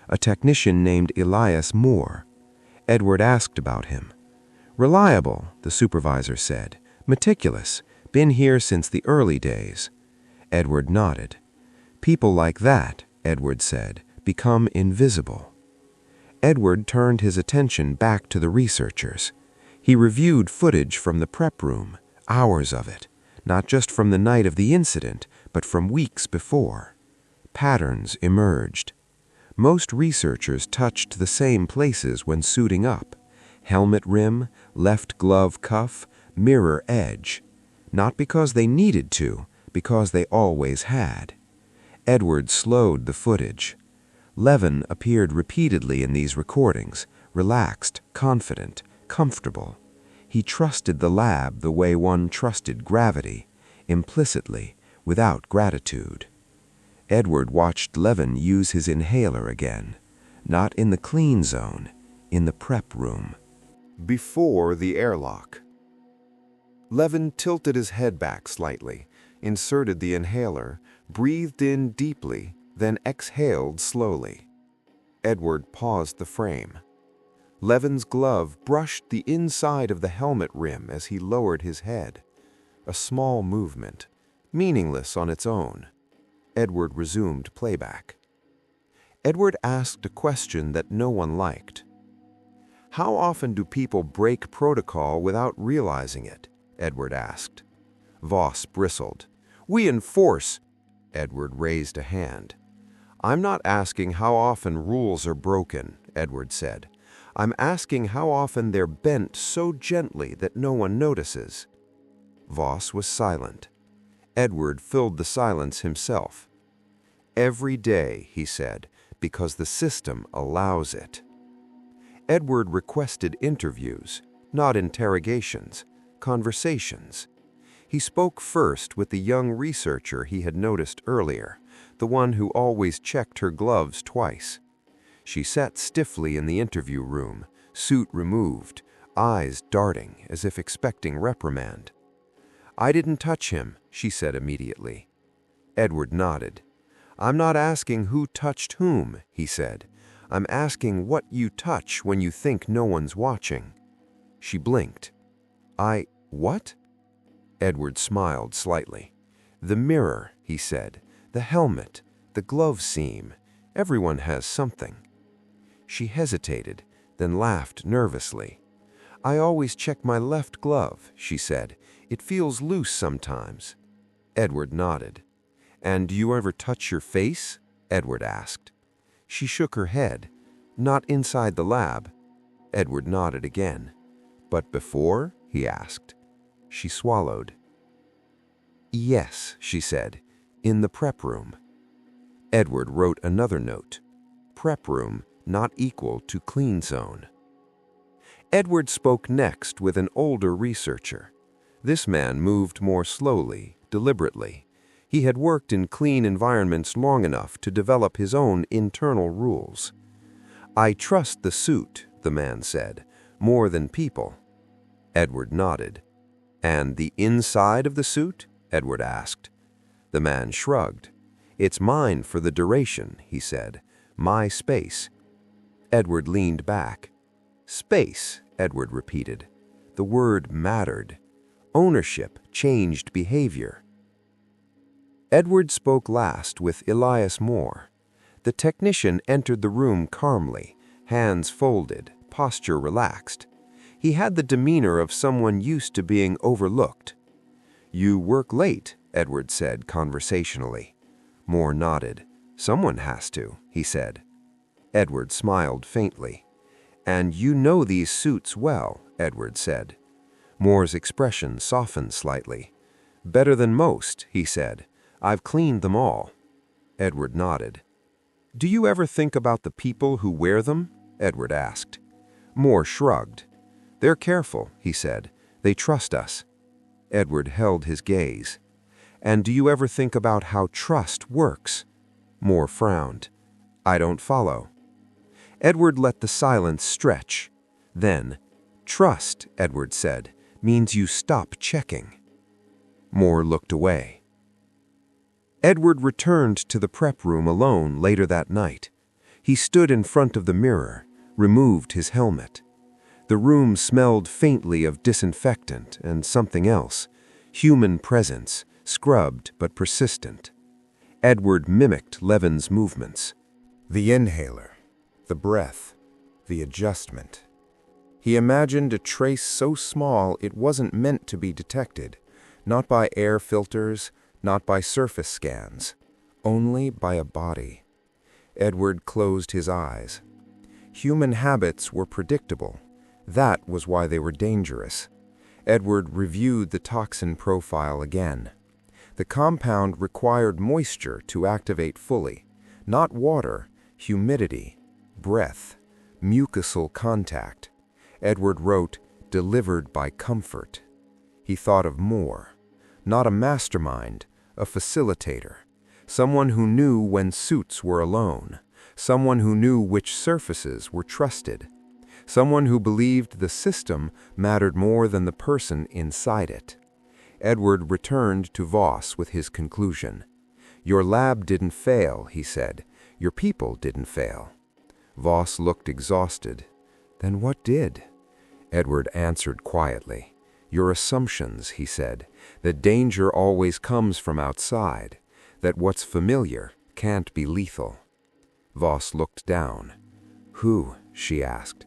A technician named Elias Moore. Edward asked about him. "Reliable," the supervisor said. "Meticulous. Been here since the early days." Edward nodded. "People like that," Edward said, "become invisible." Edward turned his attention back to the researchers. He reviewed footage from the prep room, hours of it, not just from the night of the incident, but from weeks before. Patterns emerged. Most researchers touched the same places when suiting up: helmet rim, left glove cuff, mirror edge. Not because they needed to, because they always had. Edward slowed the footage. Levin appeared repeatedly in these recordings, relaxed, confident, comfortable. He trusted the lab the way one trusted gravity, implicitly, without gratitude. Edward watched Levin use his inhaler again, not in the clean zone, in the prep room. Before the airlock. Levin tilted his head back slightly, inserted the inhaler, breathed in deeply, then exhaled slowly. Edward paused the frame. Levin's glove brushed the inside of the helmet rim as he lowered his head. A small movement, meaningless on its own. Edward resumed playback. Edward asked a question that no one liked. "How often do people break protocol without realizing it?" Edward asked. Voss bristled. "We enforce." Edward raised a hand. "I'm not asking how often rules are broken," Edward said. "I'm asking how often they're bent so gently that no one notices." Voss was silent. Edward filled the silence himself. "Every day," he said, "because the system allows it." Edward requested interviews, not interrogations, conversations. He spoke first with the young researcher he had noticed earlier, the one who always checked her gloves twice. She sat stiffly in the interview room, suit removed, eyes darting as if expecting reprimand. "I didn't touch him," she said immediately. Edward nodded. "I'm not asking who touched whom," he said. "I'm asking what you touch when you think no one's watching." She blinked. What?" Edward smiled slightly. "The mirror," he said. "The helmet, the glove seam. Everyone has something." She hesitated, then laughed nervously. "I always check my left glove," she said. "It feels loose sometimes." Edward nodded. "And do you ever touch your face?" Edward asked. She shook her head. "Not inside the lab." Edward nodded again. "But before?" he asked. She swallowed. "Yes," she said, "in the prep room." Edward wrote another note. Prep room not equal to clean zone. Edward spoke next with an older researcher. This man moved more slowly, deliberately. He had worked in clean environments long enough to develop his own internal rules. "I trust the suit," the man said, "more than people." Edward nodded. "And the inside of the suit?" Edward asked. The man shrugged. "It's mine for the duration," he said. "My space." Edward leaned back. "Space," Edward repeated. The word mattered. Ownership changed behavior. Edward spoke last with Elias Moore. The technician entered the room calmly, hands folded, posture relaxed. He had the demeanor of someone used to being overlooked. "You work late," Edward said conversationally. Moore nodded. "Someone has to," he said. Edward smiled faintly. "And you know these suits well," Edward said. Moore's expression softened slightly. "Better than most," he said. "I've cleaned them all." Edward nodded. "Do you ever think about the people who wear them?" Edward asked. Moore shrugged. "They're careful," he said. "They trust us." Edward held his gaze. "And do you ever think about how trust works?" Moore frowned. "I don't follow." Edward let the silence stretch. Then, "Trust," Edward said, "means you stop checking." Moore looked away. Edward returned to the prep room alone later that night. He stood in front of the mirror, removed his helmet. The room smelled faintly of disinfectant and something else, human presence, scrubbed but persistent. Edward mimicked Levin's movements. The inhaler, the breath, the adjustment. He imagined a trace so small it wasn't meant to be detected, not by air filters, not by surface scans, only by a body. Edward closed his eyes. Human habits were predictable. That was why they were dangerous. Edward reviewed the toxin profile again. The compound required moisture to activate fully, not water, humidity, breath, mucosal contact. Edward wrote, "Delivered by comfort." He thought of Moore. Not a mastermind, a facilitator. Someone who knew when suits were alone. Someone who knew which surfaces were trusted. Someone who believed the system mattered more than the person inside it. Edward returned to Voss with his conclusion. "Your lab didn't fail," he said. "Your people didn't fail." Voss looked exhausted. "Then what did?" Edward answered quietly. "Your assumptions," he said, "that danger always comes from outside, that what's familiar can't be lethal." Voss looked down. "Who?" she asked.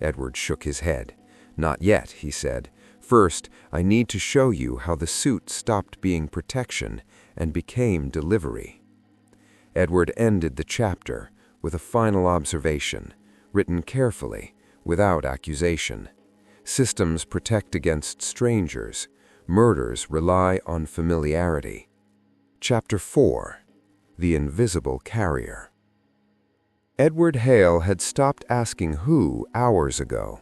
Edward shook his head. "Not yet," he said. "First, I need to show you how the suit stopped being protection and became delivery." Edward ended the chapter with a final observation, written carefully, without accusation. Systems protect against strangers. Murders rely on familiarity. Chapter 4. The Invisible Carrier. Edward Hale had stopped asking who hours ago.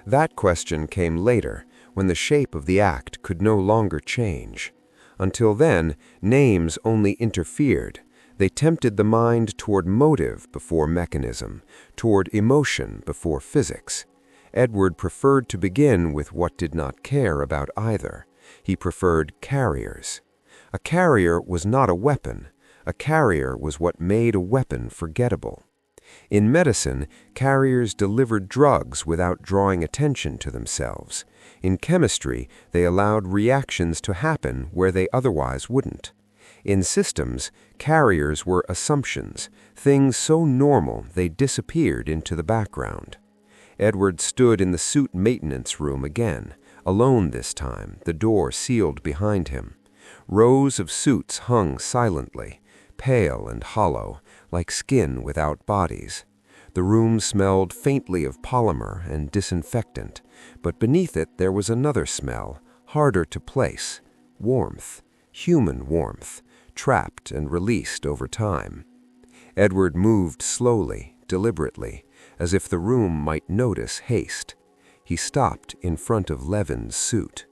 That question came later, when the shape of the act could no longer change. Until then, names only interfered. They tempted the mind toward motive before mechanism, toward emotion before physics. Edward preferred to begin with what did not care about either. He preferred carriers. A carrier was not a weapon. A carrier was what made a weapon forgettable. In medicine, carriers delivered drugs without drawing attention to themselves. In chemistry, they allowed reactions to happen where they otherwise wouldn't. In systems, carriers were assumptions, things so normal they disappeared into the background. Edward stood in the suit maintenance room again, alone this time, the door sealed behind him. Rows of suits hung silently, pale and hollow, like skin without bodies. The room smelled faintly of polymer and disinfectant, but beneath it there was another smell, harder to place, warmth, human warmth, trapped and released over time. Edward moved slowly, deliberately, as if the room might notice haste. He stopped in front of Levin's suit.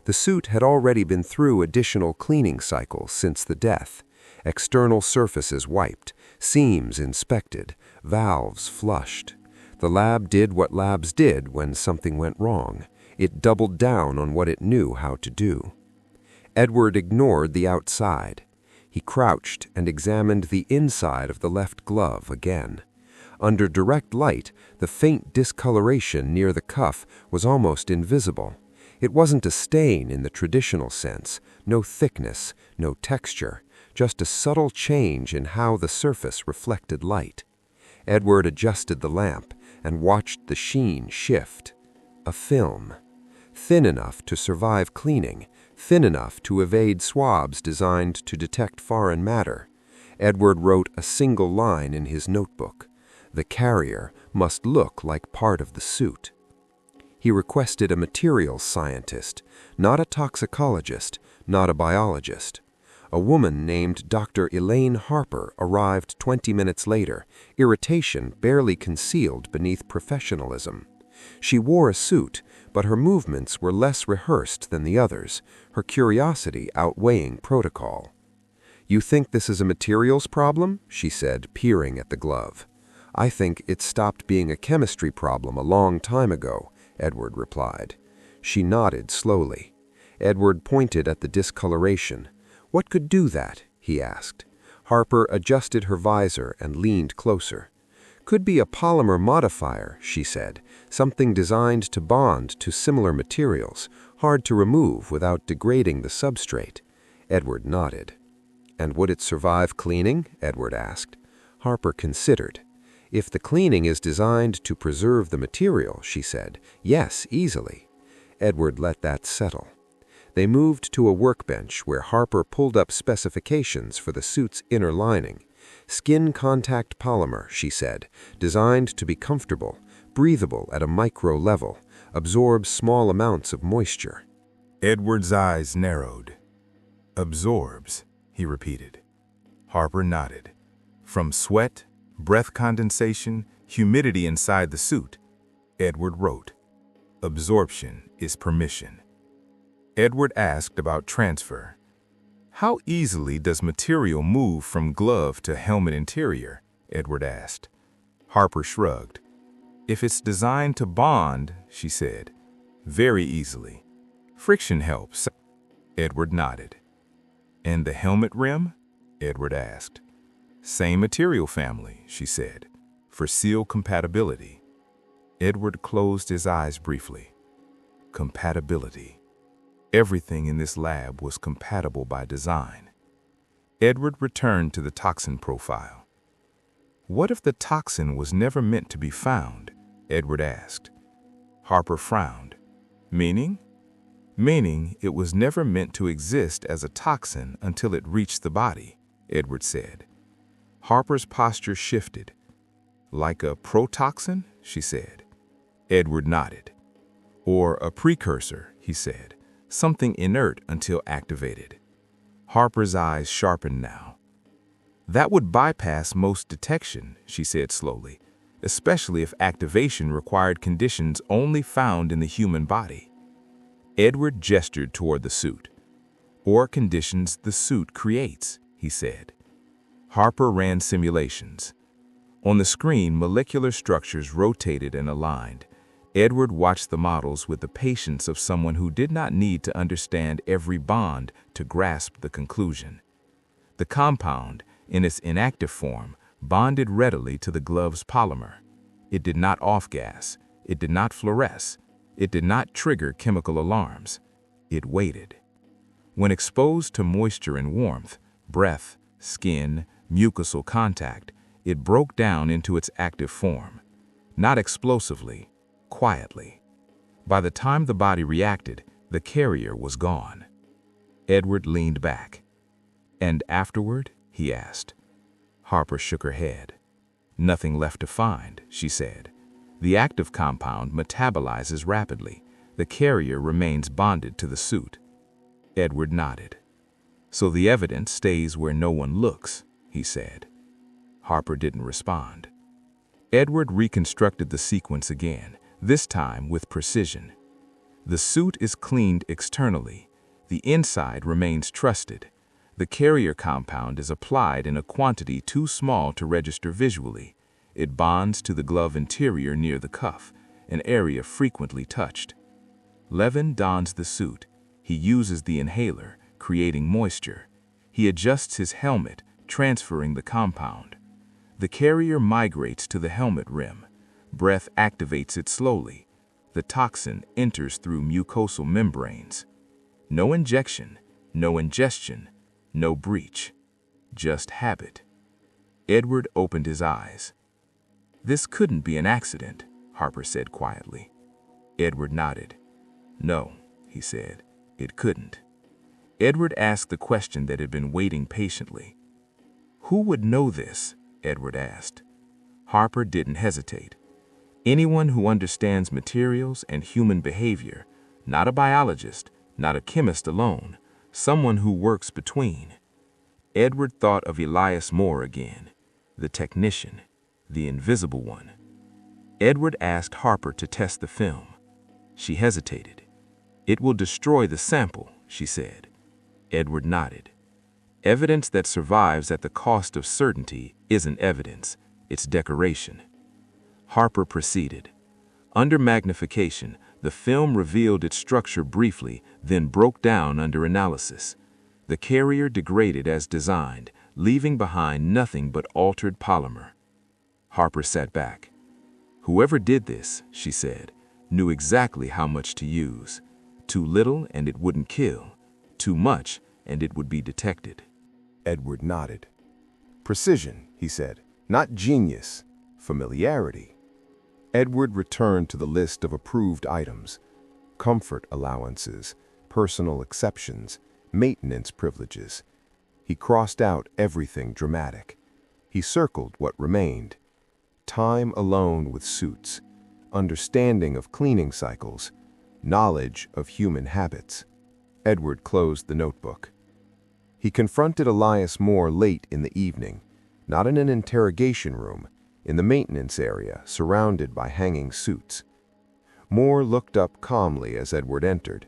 The suit had already been through additional cleaning cycles since the death. External surfaces wiped, seams inspected, valves flushed. The lab did what labs did when something went wrong. It doubled down on what it knew how to do. Edward ignored the outside. He crouched and examined the inside of the left glove again. Under direct light, the faint discoloration near the cuff was almost invisible. It wasn't a stain in the traditional sense, no thickness, no texture, just a subtle change in how the surface reflected light. Edward adjusted the lamp and watched the sheen shift. A film. Thin enough to survive cleaning, thin enough to evade swabs designed to detect foreign matter. Edward wrote a single line in his notebook. The carrier must look like part of the suit. He requested a materials scientist, not a toxicologist, not a biologist. A woman named Dr. Elaine Harper arrived 20 minutes later, irritation barely concealed beneath professionalism. She wore a suit, but her movements were less rehearsed than the others, her curiosity outweighing protocol. "You think this is a materials problem?" she said, peering at the glove. "I think it stopped being a chemistry problem a long time ago," Edward replied. She nodded slowly. Edward pointed at the discoloration. "What could do that?" he asked. Harper adjusted her visor and leaned closer. "Could be a polymer modifier," she said, "something designed to bond to similar materials, hard to remove without degrading the substrate." Edward nodded. "And would it survive cleaning?" Edward asked. Harper considered. "If the cleaning is designed to preserve the material," she said, "yes, easily." Edward let that settle. They moved to a workbench where Harper pulled up specifications for the suit's inner lining. "Skin contact polymer," she said, "designed to be comfortable, breathable at a micro level, absorbs small amounts of moisture." Edward's eyes narrowed. "Absorbs," he repeated. Harper nodded. "From sweat, breath condensation, humidity inside the suit," Edward wrote. "Absorption is permission." Edward asked about transfer. "How easily does material move from glove to helmet interior?" Edward asked. Harper shrugged. "If it's designed to bond," she said, "very easily. Friction helps." Edward nodded. "And the helmet rim?" Edward asked. "Same material family," she said, "for seal compatibility." Edward closed his eyes briefly. Compatibility. Everything in this lab was compatible by design. Edward returned to the toxin profile. "What if the toxin was never meant to be found?" Edward asked. Harper frowned. "Meaning?" "Meaning it was never meant to exist as a toxin until it reached the body," Edward said. Harper's posture shifted. "Like a protoxin?" she said. Edward nodded. "Or a precursor," he said. "Something inert until activated." Harper's eyes sharpened now. "That would bypass most detection," she said slowly, "especially if activation required conditions only found in the human body." Edward gestured toward the suit. "Or conditions the suit creates," he said. Harper ran simulations. On the screen, molecular structures rotated and aligned. Edward watched the models with the patience of someone who did not need to understand every bond to grasp the conclusion. The compound, in its inactive form, bonded readily to the glove's polymer. It did not off-gas. It did not fluoresce. It did not trigger chemical alarms. It waited. When exposed to moisture and warmth, breath, skin, mucosal contact, it broke down into its active form. Not explosively, quietly. By the time the body reacted, the carrier was gone. Edward leaned back. "And afterward?" he asked. Harper shook her head. "Nothing left to find," she said. "The active compound metabolizes rapidly. The carrier remains bonded to the suit." Edward nodded. "So the evidence stays where no one looks," he said. Harper didn't respond. Edward reconstructed the sequence again, this time with precision. The suit is cleaned externally. The inside remains trusted. The carrier compound is applied in a quantity too small to register visually. It bonds to the glove interior near the cuff, an area frequently touched. Levin dons the suit. He uses the inhaler, creating moisture. He adjusts his helmet, transferring the compound. The carrier migrates to the helmet rim. Breath activates it slowly. The toxin enters through mucosal membranes. No injection, no ingestion, no breach. Just habit. Edward opened his eyes. "This couldn't be an accident," Harper said quietly. Edward nodded. "No," he said, "it couldn't." Edward asked the question that had been waiting patiently. "Who would know this?" Edward asked. Harper didn't hesitate. "Anyone who understands materials and human behavior, not a biologist, not a chemist alone, someone who works between." Edward thought of Elias Moore again, the technician, the invisible one. Edward asked Harper to test the film. She hesitated. "It will destroy the sample," she said. Edward nodded. "Evidence that survives at the cost of certainty isn't evidence, it's decoration." Harper proceeded. Under magnification, the film revealed its structure briefly, then broke down under analysis. The carrier degraded as designed, leaving behind nothing but altered polymer. Harper sat back. "Whoever did this," she said, "knew exactly how much to use. Too little and it wouldn't kill. Too much and it would be detected." Edward nodded. "Precision," he said, "not genius. Familiarity." Edward returned to the list of approved items: comfort allowances, personal exceptions, maintenance privileges. He crossed out everything dramatic. He circled what remained: time alone with suits, understanding of cleaning cycles, knowledge of human habits. Edward closed the notebook. He confronted Elias Moore late in the evening, not in an interrogation room, in the maintenance area, surrounded by hanging suits. Moore looked up calmly as Edward entered.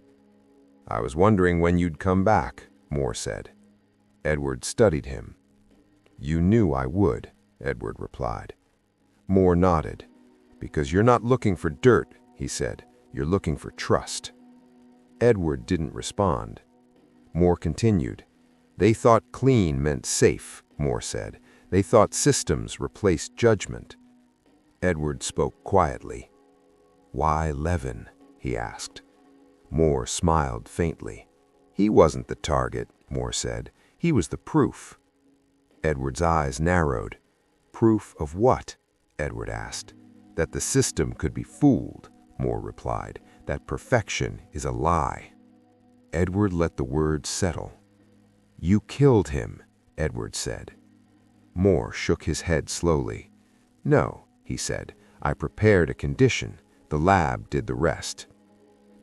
"I was wondering when you'd come back," Moore said. Edward studied him. "You knew I would," Edward replied. Moore nodded. "Because you're not looking for dirt," he said. "You're looking for trust." Edward didn't respond. Moore continued. "They thought clean meant safe," Moore said. "They thought systems replaced judgment." Edward spoke quietly. "Why Levin?" he asked. Moore smiled faintly. "He wasn't the target," Moore said. "He was the proof." Edward's eyes narrowed. "Proof of what?" Edward asked. "That the system could be fooled," Moore replied. "That perfection is a lie." Edward let the words settle. "You killed him," Edward said. Moore shook his head slowly. "No," he said. "I prepared a condition. The lab did the rest."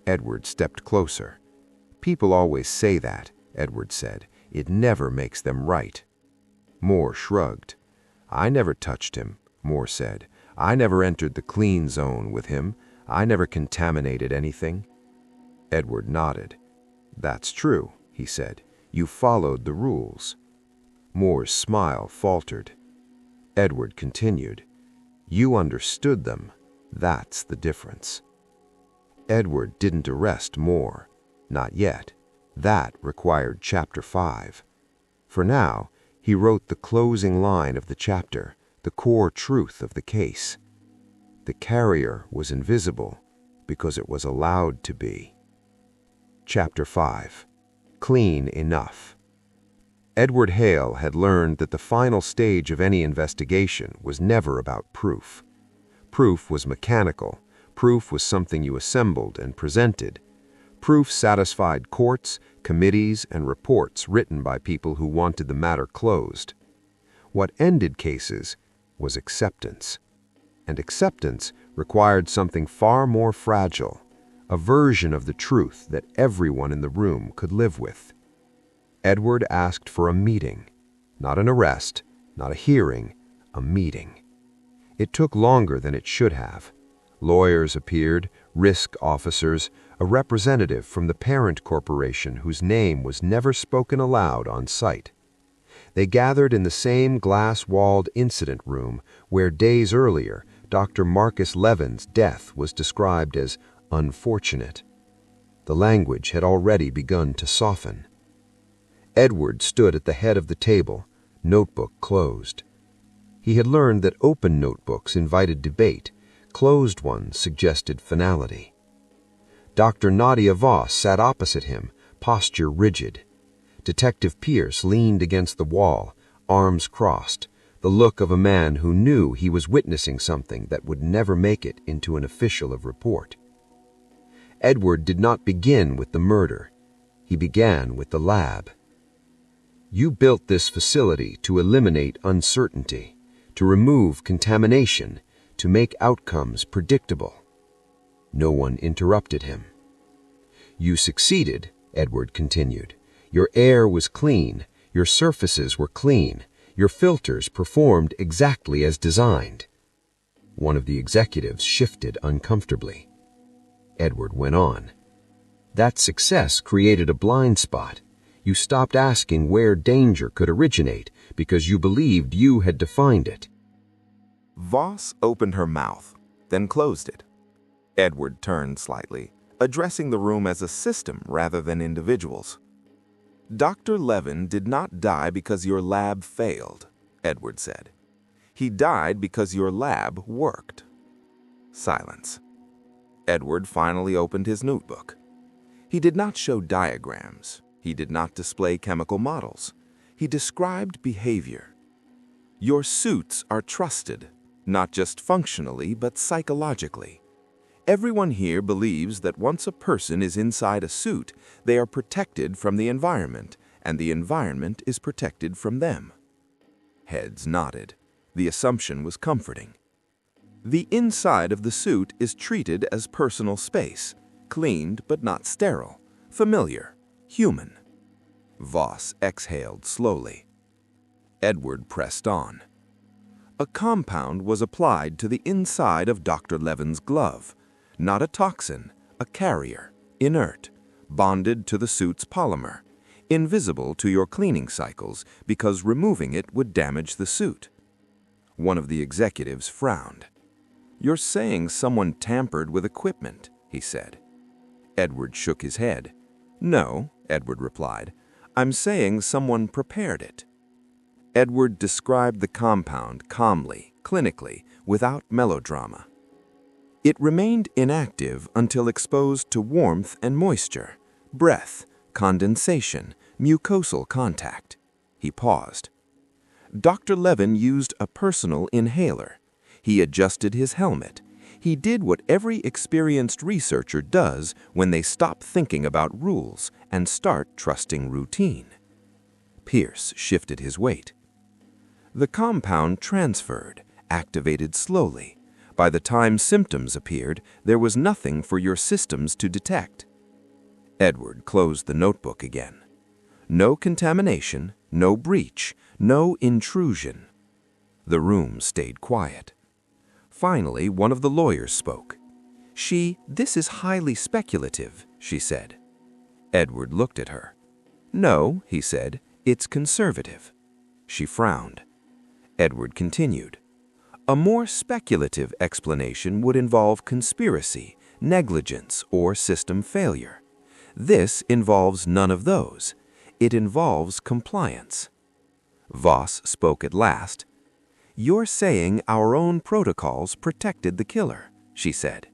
Edward stepped closer. "People always say that," Edward said. "It never makes them right." Moore shrugged. "I never touched him," Moore said. "I never entered the clean zone with him. I never contaminated anything." Edward nodded. "That's true," he said. "You followed the rules." Moore's smile faltered. Edward continued. "You understood them. That's the difference." Edward didn't arrest more. Not yet. That required Chapter 5. For now, he wrote the closing line of the chapter, the core truth of the case. The carrier was invisible because it was allowed to be. Chapter 5. Clean enough. Edward Hale had learned that the final stage of any investigation was never about proof. Proof was mechanical. Proof was something you assembled and presented. Proof satisfied courts, committees, and reports written by people who wanted the matter closed. What ended cases was acceptance. And acceptance required something far more fragile, a version of the truth that everyone in the room could live with. Edward asked for a meeting, not an arrest, not a hearing, a meeting. It took longer than it should have. Lawyers appeared, risk officers, a representative from the parent corporation whose name was never spoken aloud on site. They gathered in the same glass-walled incident room where days earlier Dr. Marcus Levin's death was described as unfortunate. The language had already begun to soften. Edward stood at the head of the table, notebook closed. He had learned that open notebooks invited debate, closed ones suggested finality. Dr. Nadia Voss sat opposite him, posture rigid. Detective Pierce leaned against the wall, arms crossed, the look of a man who knew he was witnessing something that would never make it into an official of report. Edward did not begin with the murder. He began with the lab. You built this facility to eliminate uncertainty, to remove contamination, to make outcomes predictable. No one interrupted him. You succeeded, Edward continued. Your air was clean, your surfaces were clean, your filters performed exactly as designed. One of the executives shifted uncomfortably. Edward went on. That success created a blind spot. You stopped asking where danger could originate because you believed you had defined it. Voss opened her mouth, then closed it. Edward turned slightly, addressing the room as a system rather than individuals. Dr. Levin did not die because your lab failed, Edward said. He died because your lab worked. Silence. Edward finally opened his notebook. He did not show diagrams. He did not display chemical models. He described behavior. Your suits are trusted, not just functionally, but psychologically. Everyone here believes that once a person is inside a suit, they are protected from the environment, and the environment is protected from them. Heads nodded. The assumption was comforting. The inside of the suit is treated as personal space, cleaned but not sterile, familiar, human. Voss exhaled slowly. Edward pressed on. A compound was applied to the inside of Dr. Levin's glove. Not a toxin, a carrier, inert, bonded to the suit's polymer, invisible to your cleaning cycles because removing it would damage the suit. One of the executives frowned. You're saying someone tampered with equipment, he said. Edward shook his head. No, Edward replied. I'm saying someone prepared it. Edward described the compound calmly, clinically, without melodrama. It remained inactive until exposed to warmth and moisture, breath, condensation, mucosal contact. He paused. Dr. Levin used a personal inhaler. He adjusted his helmet. He did what every experienced researcher does when they stop thinking about rules and start trusting routine. Pierce shifted his weight. The compound transferred, activated slowly. By the time symptoms appeared, there was nothing for your systems to detect. Edward closed the notebook again. No contamination, no breach, no intrusion. The room stayed quiet. Finally, one of the lawyers spoke. This is highly speculative, she said. Edward looked at her. No, he said, it's conservative. She frowned. Edward continued. A more speculative explanation would involve conspiracy, negligence, or system failure. This involves none of those. It involves compliance. Voss spoke at last. "You're saying our own protocols protected the killer," she said.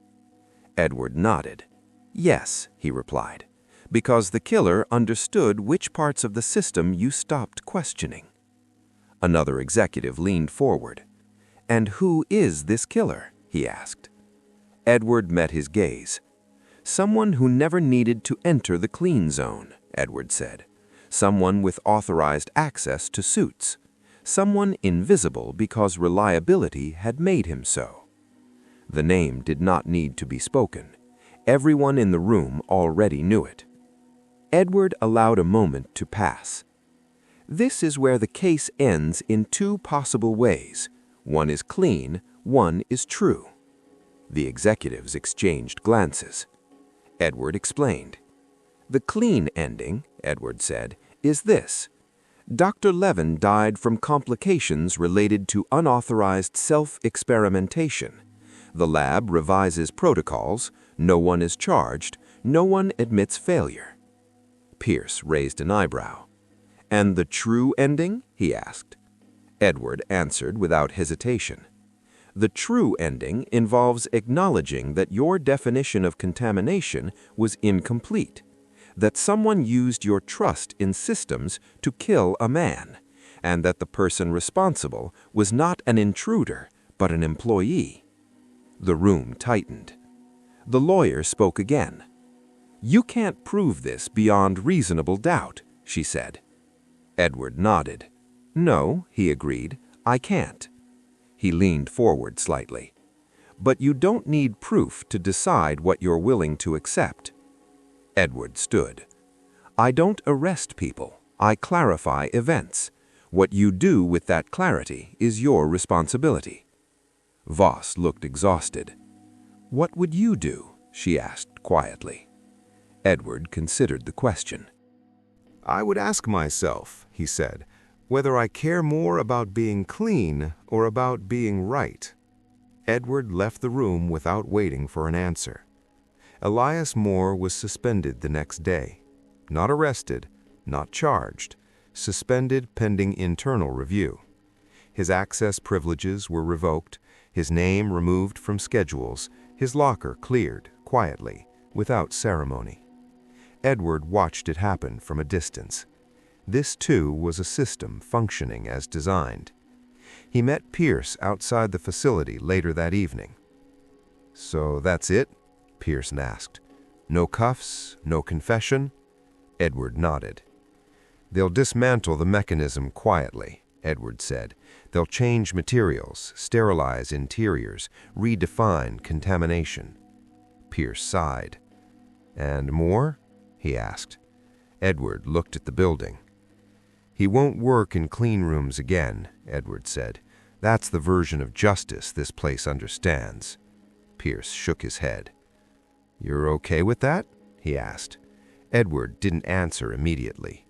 Edward nodded. "Yes," he replied, "because the killer understood which parts of the system you stopped questioning." Another executive leaned forward. "And who is this killer?" he asked. Edward met his gaze. "Someone who never needed to enter the clean zone," Edward said. "Someone with authorized access to suits. Someone invisible because reliability had made him so." The name did not need to be spoken. Everyone in the room already knew it. Edward allowed a moment to pass. "This is where the case ends in two possible ways. One is clean, one is true." The executives exchanged glances. Edward explained. "The clean ending," Edward said, "is this. Dr. Levin died from complications related to unauthorized self-experimentation. The lab revises protocols, no one is charged, no one admits failure." Pierce raised an eyebrow. "And the true ending?" he asked. Edward answered without hesitation. "The true ending involves acknowledging that your definition of contamination was incomplete, that someone used your trust in systems to kill a man, and that the person responsible was not an intruder, but an employee." The room tightened. The lawyer spoke again. "You can't prove this beyond reasonable doubt," she said. Edward nodded. "No," he agreed, "I can't." He leaned forward slightly. "But you don't need proof to decide what you're willing to accept." Edward stood. "I don't arrest people. I clarify events. What you do with that clarity is your responsibility." Voss looked exhausted. "What would you do?" she asked quietly. Edward considered the question. "I would ask myself," he said, "whether I care more about being clean or about being right." Edward left the room without waiting for an answer. Elias Moore was suspended the next day. Not arrested, not charged, suspended pending internal review. His access privileges were revoked, his name removed from schedules, his locker cleared, quietly, without ceremony. Edward watched it happen from a distance. This, too, was a system functioning as designed. He met Pierce outside the facility later that evening. "So that's it?" Pearson asked. "No cuffs, no confession?" Edward nodded. "They'll dismantle the mechanism quietly," Edward said. "They'll change materials, sterilize interiors, redefine contamination." Pierce sighed. "And more?" he asked. Edward looked at the building. "He won't work in clean rooms again," Edward said. "That's the version of justice this place understands." Pierce shook his head. "You're okay with that?" he asked. Edward didn't answer immediately.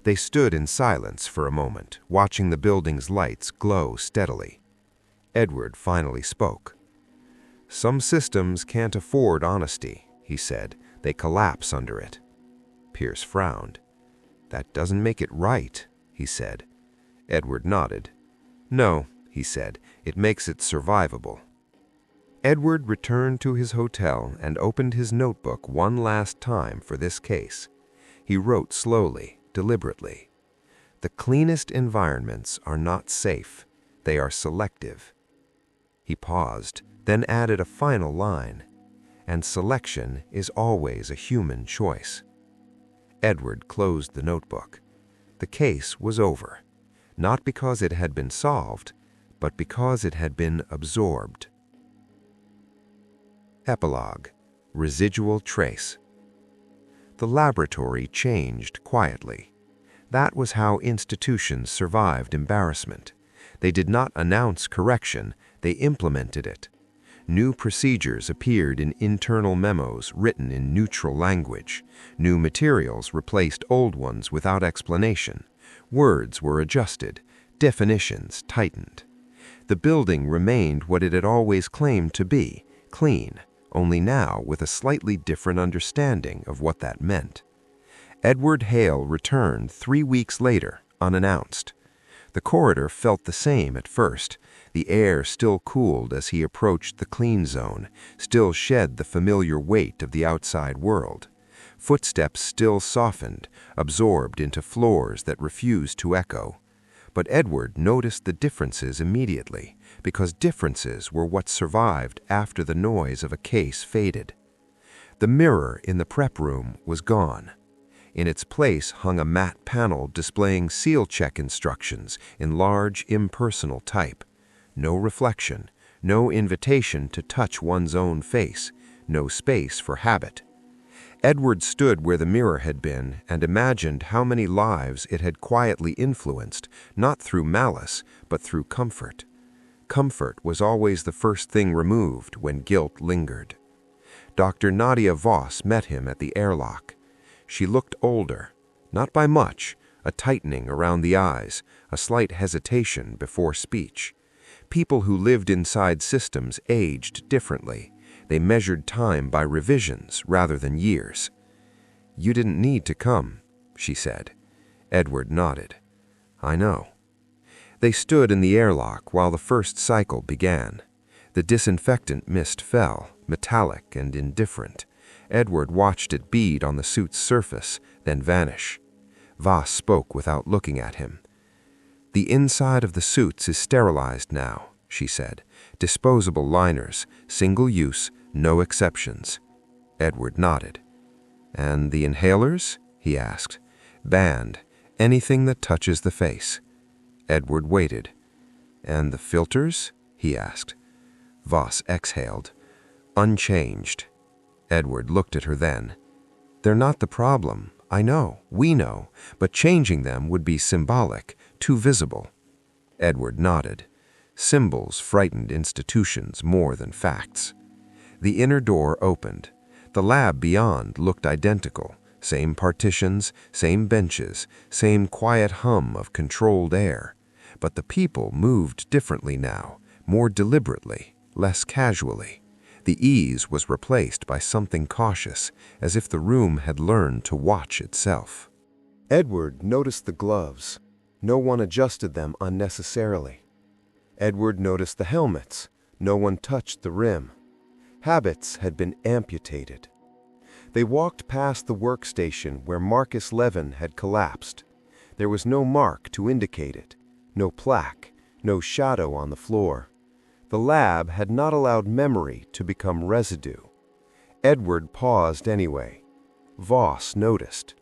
They stood in silence for a moment, watching the building's lights glow steadily. Edward finally spoke. "Some systems can't afford honesty," he said. "They collapse under it." Pierce frowned. "That doesn't make it right," he said. Edward nodded. "No," he said, "it makes it survivable." Edward returned to his hotel and opened his notebook one last time for this case. He wrote slowly, deliberately. "The cleanest environments are not safe. They are selective." He paused, then added a final line. "And selection is always a human choice." Edward closed the notebook. The case was over, not because it had been solved, but because it had been absorbed. Epilogue. Residual trace. The laboratory changed quietly. That was how institutions survived embarrassment. They did not announce correction, they implemented it. New procedures appeared in internal memos written in neutral language. New materials replaced old ones without explanation. Words were adjusted, definitions tightened. The building remained what it had always claimed to be, clean, only now with a slightly different understanding of what that meant. Edward Hale returned 3 weeks later, unannounced. The corridor felt the same at first. The air still cooled as he approached the clean zone, still shed the familiar weight of the outside world. Footsteps still softened, absorbed into floors that refused to echo. But Edward noticed the differences immediately, because differences were what survived after the noise of a case faded. The mirror in the prep room was gone. In its place hung a matte panel displaying seal check instructions in large, impersonal type. No reflection, no invitation to touch one's own face, no space for habit. Edward stood where the mirror had been and imagined how many lives it had quietly influenced, not through malice, but through comfort. Comfort was always the first thing removed when guilt lingered. Dr. Nadia Voss met him at the airlock. She looked older, not by much, a tightening around the eyes, a slight hesitation before speech. People who lived inside systems aged differently. They measured time by revisions rather than years. "You didn't need to come," she said. Edward nodded. "I know." They stood in the airlock while the first cycle began. The disinfectant mist fell, metallic and indifferent. Edward watched it bead on the suit's surface, then vanish. Voss spoke without looking at him. "The inside of the suits is sterilized now," she said. "Disposable liners, single use, no exceptions." Edward nodded. "And the inhalers?" he asked. "Banned. Anything that touches the face." Edward waited. "And the filters?" he asked. Voss exhaled. "Unchanged." Edward looked at her then. "They're not the problem. I know, we know, but changing them would be symbolic, too visible." Edward nodded. Symbols frightened institutions more than facts. The inner door opened. The lab beyond looked identical. Same partitions, same benches, same quiet hum of controlled air. But the people moved differently now, more deliberately, less casually. The ease was replaced by something cautious, as if the room had learned to watch itself. Edward noticed the gloves. No one adjusted them unnecessarily. Edward noticed the helmets. No one touched the rim. Habits had been amputated. They walked past the workstation where Marcus Levin had collapsed. There was no mark to indicate it, no plaque, no shadow on the floor. The lab had not allowed memory to become residue. Edward paused anyway. Voss noticed.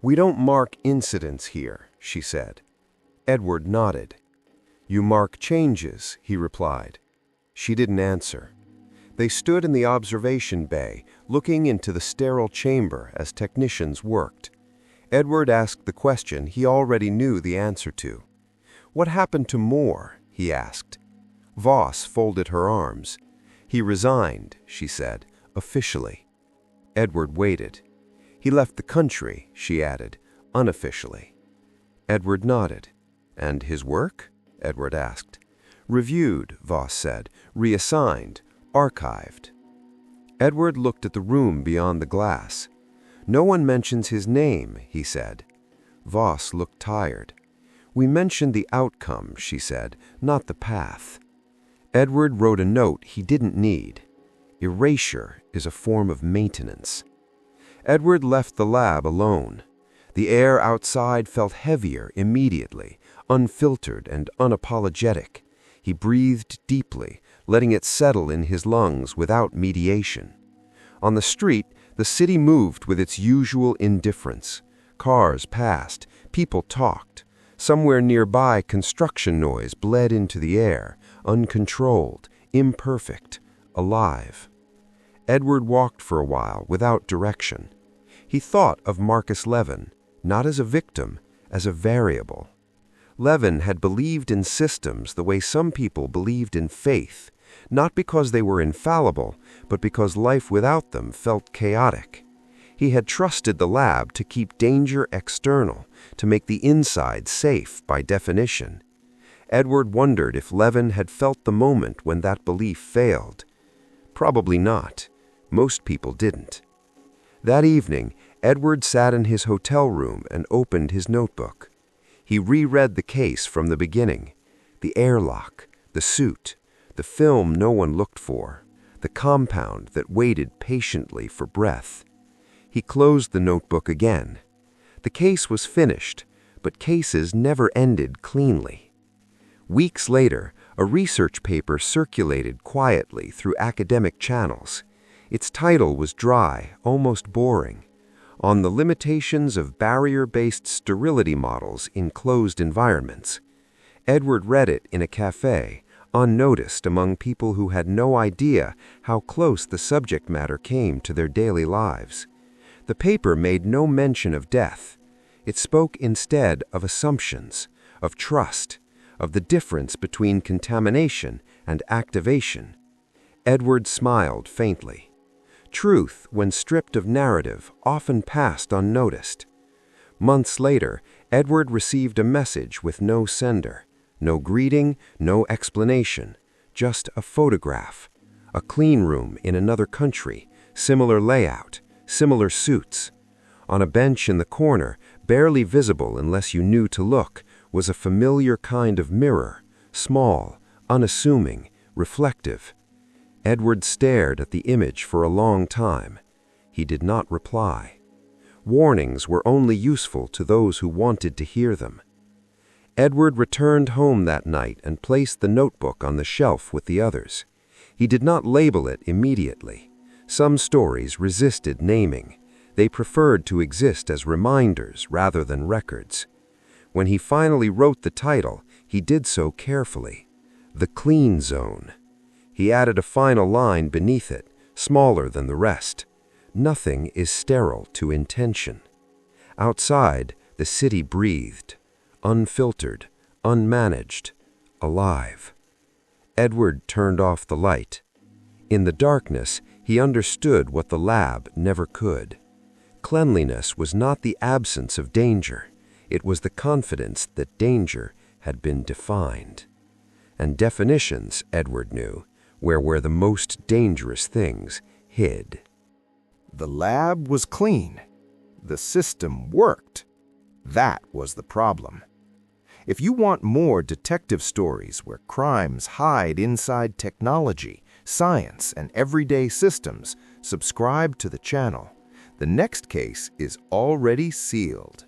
"We don't mark incidents here," she said. Edward nodded. "You mark changes," he replied. She didn't answer. They stood in the observation bay, looking into the sterile chamber as technicians worked. Edward asked the question he already knew the answer to. "What happened to Moore?" he asked. Voss folded her arms. "He resigned," she said, "officially." Edward waited. "He left the country," she added, "unofficially." Edward nodded. "And his work?" Edward asked. "Reviewed," Voss said, "reassigned, archived." Edward looked at the room beyond the glass. "No one mentions his name," he said. Voss looked tired. "We mentioned the outcome," she said, "not the path." Edward wrote a note he didn't need. Erasure is a form of maintenance. Edward left the lab alone. The air outside felt heavier immediately, unfiltered and unapologetic. He breathed deeply, letting it settle in his lungs without mediation. On the street, the city moved with its usual indifference. Cars passed, people talked. Somewhere nearby, construction noise bled into the air, uncontrolled, imperfect, alive. Edward walked for a while without direction. He thought of Marcus Levin, not as a victim, as a variable. Levin had believed in systems the way some people believed in faith, not because they were infallible, but because life without them felt chaotic. He had trusted the lab to keep danger external, to make the inside safe by definition. Edward wondered if Levin had felt the moment when that belief failed. Probably not. Most people didn't. That evening, Edward sat in his hotel room and opened his notebook. He reread the case from the beginning: the airlock, the suit, the film no one looked for, the compound that waited patiently for breath. He closed the notebook again. The case was finished, but cases never ended cleanly. Weeks later, a research paper circulated quietly through academic channels. Its title was dry, almost boring: On the Limitations of Barrier-Based Sterility Models in Closed Environments. Edward read it in a cafe, unnoticed among people who had no idea how close the subject matter came to their daily lives. The paper made no mention of death. It spoke instead of assumptions, of trust, of the difference between contamination and activation. Edward smiled faintly. Truth, when stripped of narrative, often passed unnoticed. Months later, Edward received a message with no sender. No greeting, no explanation, just a photograph. A clean room in another country, similar layout, similar suits. On a bench in the corner, barely visible unless you knew to look, was a familiar kind of mirror, small, unassuming, reflective. Edward stared at the image for a long time. He did not reply. Warnings were only useful to those who wanted to hear them. Edward returned home that night and placed the notebook on the shelf with the others. He did not label it immediately. Some stories resisted naming. They preferred to exist as reminders rather than records. When he finally wrote the title, he did so carefully: The Clean Zone. He added a final line beneath it, smaller than the rest: Nothing is sterile to intention. Outside, the city breathed. Unfiltered, unmanaged, alive. Edward turned off the light. In the darkness, he understood what the lab never could. Cleanliness was not the absence of danger. It was the confidence that danger had been defined. And definitions, Edward knew, were the most dangerous things hid. The lab was clean. The system worked. That was the problem. If you want more detective stories where crimes hide inside technology, science, and everyday systems, subscribe to the channel. The next case is already sealed.